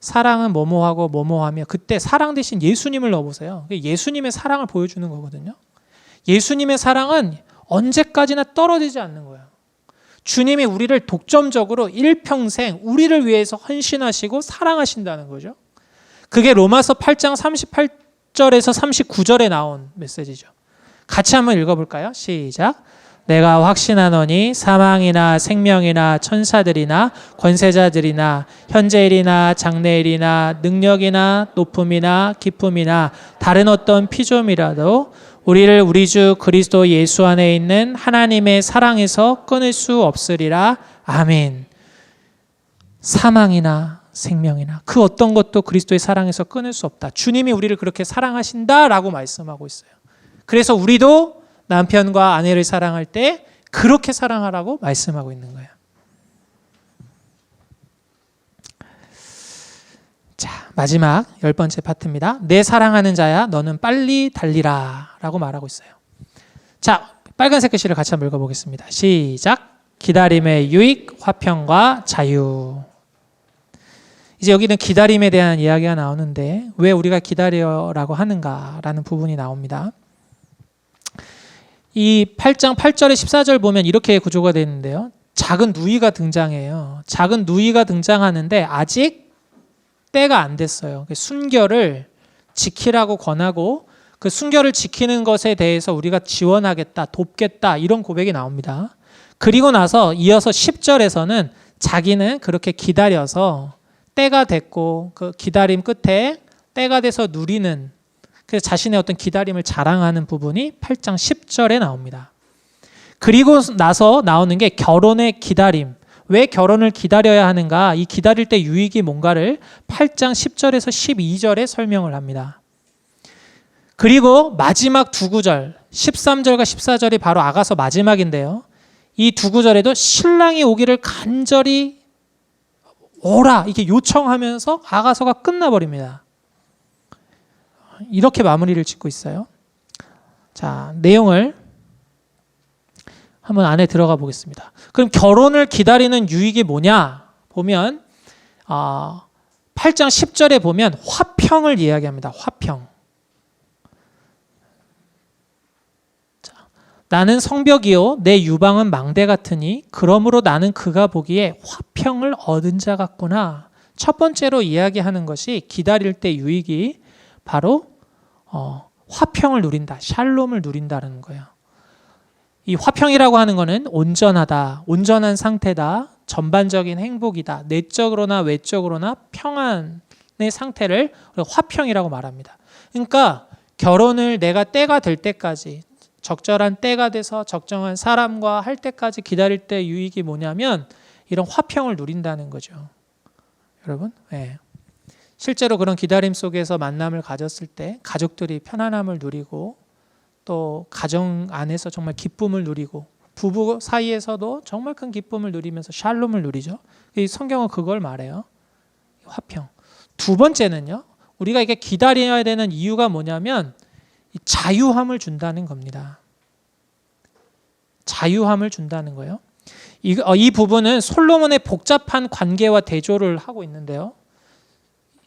사랑은 뭐뭐하고 뭐뭐하며 그때 사랑 대신 예수님을 넣어보세요. 예수님의 사랑을 보여주는 거거든요. 예수님의 사랑은 언제까지나 떨어지지 않는 거예요. 주님이 우리를 독점적으로 일평생 우리를 위해서 헌신하시고 사랑하신다는 거죠. 그게 로마서 8장 38절에서 39절에 나온 메시지죠. 같이 한번 읽어볼까요? 시작. 내가 확신하노니 사망이나 생명이나 천사들이나 권세자들이나 현재일이나 장래일이나 능력이나 높음이나 기쁨이나 다른 어떤 피조물이라도 우리를 우리 주 그리스도 예수 안에 있는 하나님의 사랑에서 끊을 수 없으리라. 아멘. 사망이나 생명이나 그 어떤 것도 그리스도의 사랑에서 끊을 수 없다. 주님이 우리를 그렇게 사랑하신다라고 말씀하고 있어요. 그래서 우리도 남편과 아내를 사랑할 때 그렇게 사랑하라고 말씀하고 있는 거예요. 자, 마지막 10번째 파트입니다. 내 사랑하는 자야 너는 빨리 달리라 라고 말하고 있어요. 자, 빨간색 글씨를 같이 한번 읽어보겠습니다. 시작. 기다림의 유익, 화평과 자유. 이제 여기는 기다림에 대한 이야기가 나오는데 왜 우리가 기다려라고 하는가라는 부분이 나옵니다. 이 8장 8절에 14절 보면 이렇게 구조가 되어 있는데요. 작은 누이가 등장해요. 작은 누이가 등장하는데 아직 때가 안 됐어요. 순결을 지키라고 권하고 그 순결을 지키는 것에 대해서 우리가 지원하겠다, 돕겠다 이런 고백이 나옵니다. 그리고 나서 이어서 10절에서는 자기는 그렇게 기다려서 때가 됐고 그 기다림 끝에 때가 돼서 누리는 그래서 자신의 어떤 기다림을 자랑하는 부분이 8장 10절에 나옵니다. 그리고 나서 나오는 게 결혼의 기다림. 왜 결혼을 기다려야 하는가? 이 기다릴 때 유익이 뭔가를 8장 10절에서 12절에 설명을 합니다. 그리고 마지막 두 구절 13절과 14절이 바로 아가서 마지막인데요. 이 두 구절에도 신랑이 오기를 간절히 오라 이렇게 요청하면서 아가서가 끝나버립니다. 이렇게 마무리를 짓고 있어요. 자, 내용을 한번 안에 들어가 보겠습니다. 그럼 결혼을 기다리는 유익이 뭐냐 보면 8장 10절에 보면 화평을 이야기합니다. 화평. 나는 성벽이요 내 유방은 망대 같으니 그러므로 나는 그가 보기에 화평을 얻은 자 같구나. 첫 번째로 이야기하는 것이 기다릴 때 유익이 바로 화평을 누린다. 샬롬을 누린다는 거예요. 이 화평이라고 하는 것은 온전하다. 온전한 상태다. 전반적인 행복이다. 내적으로나 외적으로나 평안의 상태를 화평이라고 말합니다. 그러니까 결혼을 내가 때가 될 때까지 적절한 때가 돼서 적정한 사람과 할 때까지 기다릴 때 유익이 뭐냐면 이런 화평을 누린다는 거죠. 여러분, 네. 실제로 그런 기다림 속에서 만남을 가졌을 때 가족들이 편안함을 누리고 또 가정 안에서 정말 기쁨을 누리고 부부 사이에서도 정말 큰 기쁨을 누리면서 샬롬을 누리죠. 이 성경은 그걸 말해요. 화평. 두 번째는요. 우리가 이게 기다려야 되는 이유가 뭐냐면 자유함을 준다는 겁니다. 자유함을 준다는 거예요. 이 부분은 솔로몬의 복잡한 관계와 대조를 하고 있는데요.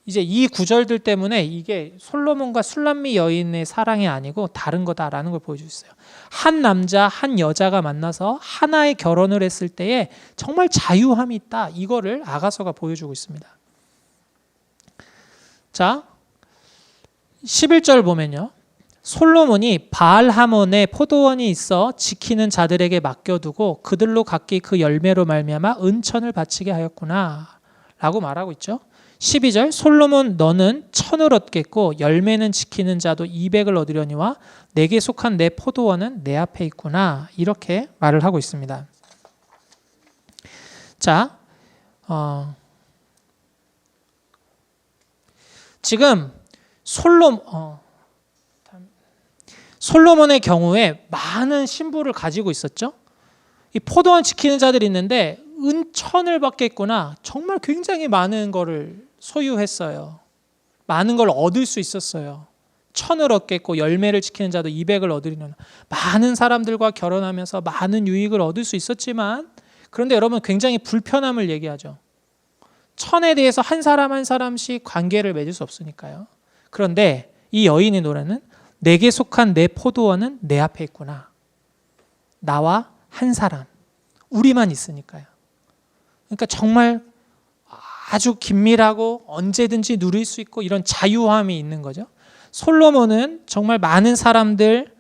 이제 이 구절들 때문에 이게 솔로몬과 술람미 여인의 사랑이 아니고 다른 거다라는 걸 보여주고 있어요. 한 남자, 한 여자가 만나서 하나의 결혼을 했을 때에 정말 자유함이 있다. 이거를 아가서가 보여주고 있습니다. 자, 11절 보면요. 솔로몬이 바알하몬에 포도원이 있어 지키는 자들에게 맡겨두고 그들로 각기 그 열매로 말미암아 은천을 바치게 하였구나 라고 말하고 있죠. 12절 솔로몬 너는 천을 얻겠고 열매는 지키는 자도 200을 얻으려니와 내게 속한 내 포도원은 내 앞에 있구나 이렇게 말을 하고 있습니다. 자, 지금 솔로몬의 경우에 많은 신부를 가지고 있었죠. 이 포도원 지키는 자들이 있는데 은천을 받겠구나. 정말 굉장히 많은 거를 소유했어요. 많은 걸 얻을 수 있었어요. 천을 얻겠고 열매를 지키는 자도 200을 얻으리는 많은 사람들과 결혼하면서 많은 유익을 얻을 수 있었지만 그런데 여러분 굉장히 불편함을 얘기하죠. 천에 대해서 한 사람 한 사람씩 관계를 맺을 수 없으니까요. 그런데 이 여인의 노래는 내게 속한 내 포도원은 내 앞에 있구나. 나와 한 사람, 우리만 있으니까요. 그러니까 정말 아주 긴밀하고 언제든지 누릴 수 있고 이런 자유함이 있는 거죠. 솔로몬은 정말 많은 사람들,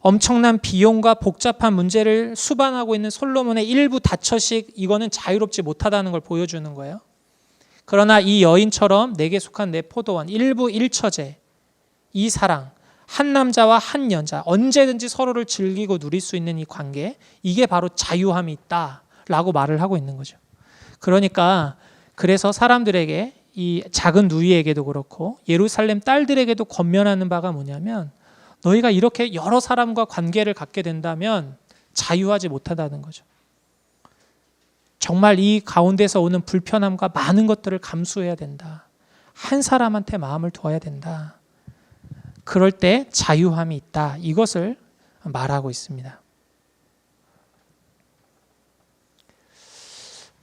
엄청난 비용과 복잡한 문제를 수반하고 있는 솔로몬의 일부 다처식 이거는 자유롭지 못하다는 걸 보여주는 거예요. 그러나 이 여인처럼 내게 속한 내 포도원, 일부 일처제, 이 사랑, 한 남자와 한 여자 언제든지 서로를 즐기고 누릴 수 있는 이 관계 이게 바로 자유함이 있다라고 말을 하고 있는 거죠. 그러니까 그래서 사람들에게 이 작은 누이에게도 그렇고 예루살렘 딸들에게도 권면하는 바가 뭐냐면 너희가 이렇게 여러 사람과 관계를 갖게 된다면 자유하지 못하다는 거죠. 정말 이 가운데서 오는 불편함과 많은 것들을 감수해야 된다. 한 사람한테 마음을 두어야 된다. 그럴 때 자유함이 있다. 이것을 말하고 있습니다.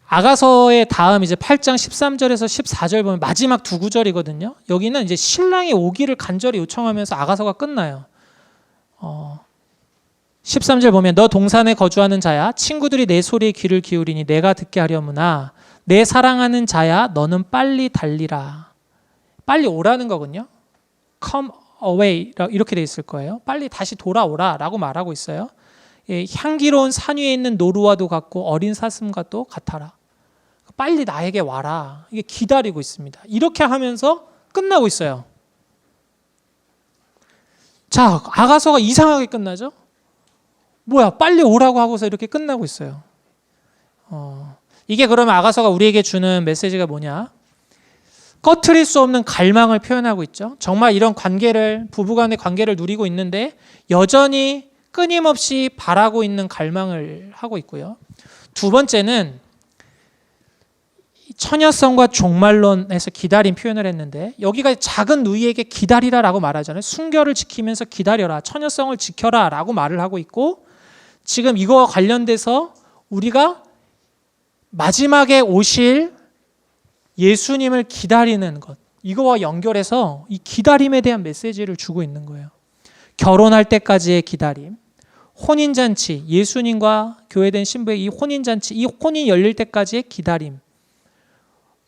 아가서의 다음 이제 8장 13절에서 14절 보면 마지막 두 구절이거든요. 여기는 이제 신랑이 오기를 간절히 요청하면서 아가서가 끝나요. 13절 보면 너 동산에 거주하는 자야 친구들이 내 소리에 귀를 기울이니 내가 듣게 하려무나 내 사랑하는 자야 너는 빨리 달리라. 빨리 오라는 거군요. Come away 이렇게 돼 있을 거예요. 빨리 다시 돌아오라 라고 말하고 있어요. 향기로운 산 위에 있는 노루와도 같고 어린 사슴과도 같아라. 빨리 나에게 와라. 이게 기다리고 있습니다. 이렇게 하면서 끝나고 있어요. 자, 아가서가 이상하게 끝나죠? 뭐야, 빨리 오라고 하고서 이렇게 끝나고 있어요. 이게 그러면 아가서가 우리에게 주는 메시지가 뭐냐? 꺼트릴 수 없는 갈망을 표현하고 있죠. 정말 이런 관계를 부부간의 관계를 누리고 있는데 여전히 끊임없이 바라고 있는 갈망을 하고 있고요. 두 번째는 처녀성과 종말론에서 기다림 표현을 했는데, 여기가 작은 누이에게 기다리라라고 말하잖아요. 순결을 지키면서 기다려라, 처녀성을 지켜라 라고 말을 하고 있고, 지금 이거와 관련돼서 우리가 마지막에 오실 예수님을 기다리는 것, 이거와 연결해서 이 기다림에 대한 메시지를 주고 있는 거예요. 결혼할 때까지의 기다림, 혼인잔치, 예수님과 교회된 신부의 이 혼인잔치, 이 혼이 열릴 때까지의 기다림,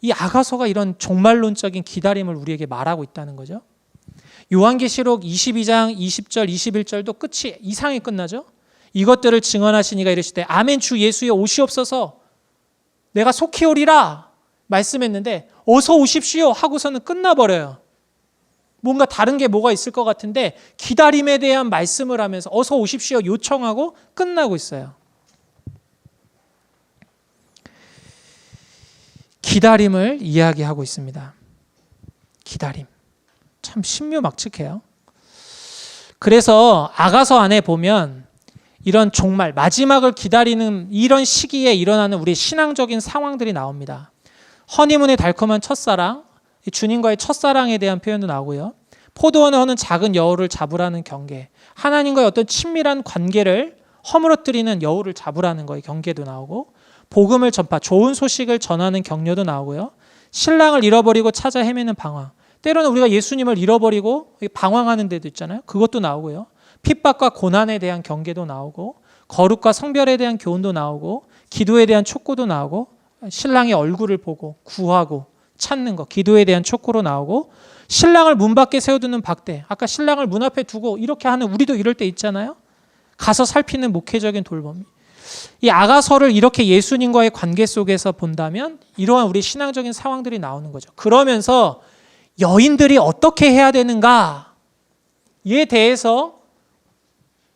이 아가서가 이런 종말론적인 기다림을 우리에게 말하고 있다는 거죠. 요한계시록 22장 20절 21절도 끝이 이상하게 끝나죠. 이것들을 증언하신 이가 이르시되 아멘 주 예수여 오시옵소서, 내가 속히 오리라 말씀했는데 어서 오십시오 하고서는 끝나버려요. 뭔가 다른 게 뭐가 있을 것 같은데 기다림에 대한 말씀을 하면서 어서 오십시오 요청하고 끝나고 있어요. 기다림을 이야기하고 있습니다. 기다림. 참 신묘막측해요. 그래서 아가서 안에 보면 이런 종말, 마지막을 기다리는 이런 시기에 일어나는 우리 신앙적인 상황들이 나옵니다. 허니문의 달콤한 첫사랑, 주님과의 첫사랑에 대한 표현도 나오고요. 포도원을 허는 작은 여우를 잡으라는 경계, 하나님과의 어떤 친밀한 관계를 허물어뜨리는 여우를 잡으라는 거의 경계도 나오고, 복음을 전파, 좋은 소식을 전하는 격려도 나오고요. 신랑을 잃어버리고 찾아 헤매는 방황, 때로는 우리가 예수님을 잃어버리고 방황하는 데도 있잖아요. 그것도 나오고요. 핍박과 고난에 대한 경계도 나오고, 거룩과 성별에 대한 교훈도 나오고, 기도에 대한 촉구도 나오고, 신랑의 얼굴을 보고 구하고 찾는 것, 기도에 대한 촉구로 나오고, 신랑을 문 밖에 세워두는 박대, 아까 신랑을 문 앞에 두고 이렇게 하는 우리도 이럴 때 있잖아요. 가서 살피는 목회적인 돌봄이. 이 아가서를 이렇게 예수님과의 관계 속에서 본다면 이러한 우리 신앙적인 상황들이 나오는 거죠. 그러면서 여인들이 어떻게 해야 되는가에 대해서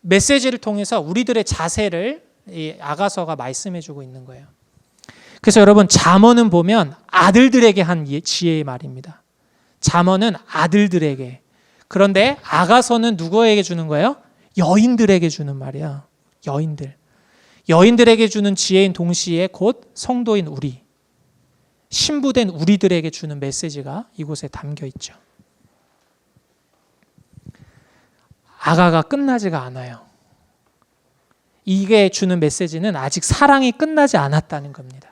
메시지를 통해서 우리들의 자세를 이 아가서가 말씀해주고 있는 거예요. 그래서 여러분, 잠언은 보면 아들들에게 한 지혜의 말입니다. 잠언은 아들들에게. 그런데 아가서는 누구에게 주는 거예요? 여인들에게 주는 말이야. 여인들에게 주는 지혜인 동시에 곧 성도인 우리, 신부된 우리들에게 주는 메시지가 이곳에 담겨 있죠. 아가가 끝나지가 않아요. 이게 주는 메시지는 아직 사랑이 끝나지 않았다는 겁니다.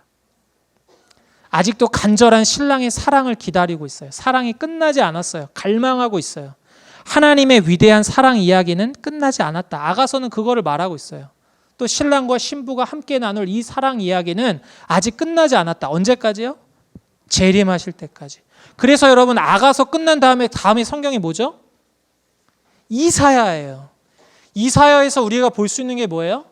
아직도 간절한 신랑의 사랑을 기다리고 있어요. 사랑이 끝나지 않았어요. 갈망하고 있어요. 하나님의 위대한 사랑 이야기는 끝나지 않았다. 아가서는 그거를 말하고 있어요. 또 신랑과 신부가 함께 나눌 이 사랑 이야기는 아직 끝나지 않았다. 언제까지요? 재림하실 때까지. 그래서 여러분, 아가서 끝난 다음에 성경이 뭐죠? 이사야예요. 이사야에서 우리가 볼 수 있는 게 뭐예요?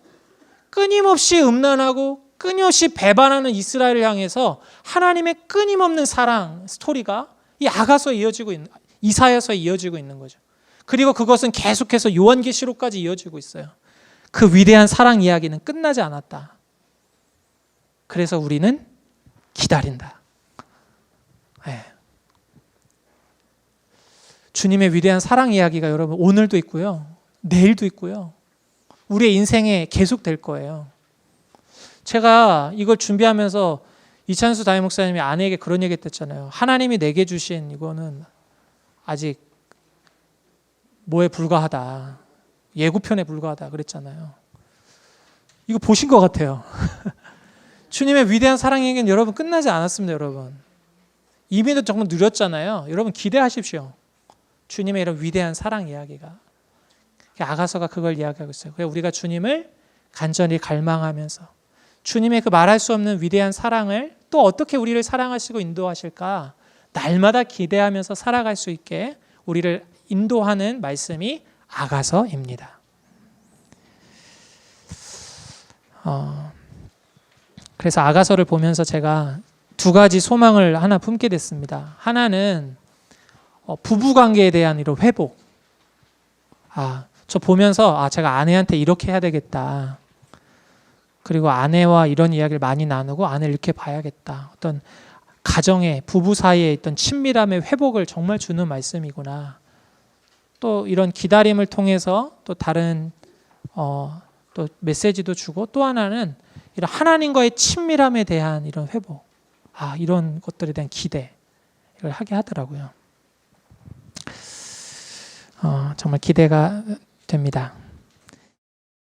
끊임없이 음란하고 끊임없이 배반하는 이스라엘을 향해서 하나님의 끊임없는 사랑 스토리가 이 아가서에 이어지고 있는, 이사야서에 이어지고 있는 거죠. 그리고 그것은 계속해서 요한계시록까지 이어지고 있어요. 그 위대한 사랑 이야기는 끝나지 않았다. 그래서 우리는 기다린다. 네. 주님의 위대한 사랑 이야기가 여러분 오늘도 있고요. 내일도 있고요. 우리의 인생에 계속 될 거예요. 제가 이걸 준비하면서 이찬수 담임 목사님이 아내에게 그런 얘기 했잖아요. 하나님이 내게 주신 이거는 아직 뭐에 불과하다. 예고편에 불과하다 그랬잖아요. 이거 보신 것 같아요. 주님의 위대한 사랑 얘기는 여러분 끝나지 않았습니다. 여러분 이미도 정말 누렸잖아요. 여러분 기대하십시오. 주님의 이런 위대한 사랑 이야기가. 아가서가 그걸 이야기하고 있어요. 그래서 우리가 주님을 간절히 갈망하면서 주님의 그 말할 수 없는 위대한 사랑을 또 어떻게 우리를 사랑하시고 인도하실까 날마다 기대하면서 살아갈 수 있게 우리를 인도하는 말씀이 아가서입니다. 그래서 아가서를 보면서 제가 두 가지 소망을 하나 품게 됐습니다. 하나는 부부관계에 대한 이런 회복. 저 보면서 제가 아내한테 이렇게 해야 되겠다. 그리고 아내와 이런 이야기를 많이 나누고 아내를 이렇게 봐야겠다. 어떤 가정의 부부 사이에 있던 친밀함의 회복을 정말 주는 말씀이구나. 또 이런 기다림을 통해서 또 다른 또 메시지도 주고 또 하나는 이런 하나님과의 친밀함에 대한 이런 회복, 이런 것들에 대한 기대 이걸 하게 하더라고요. 정말 기대가 됩니다.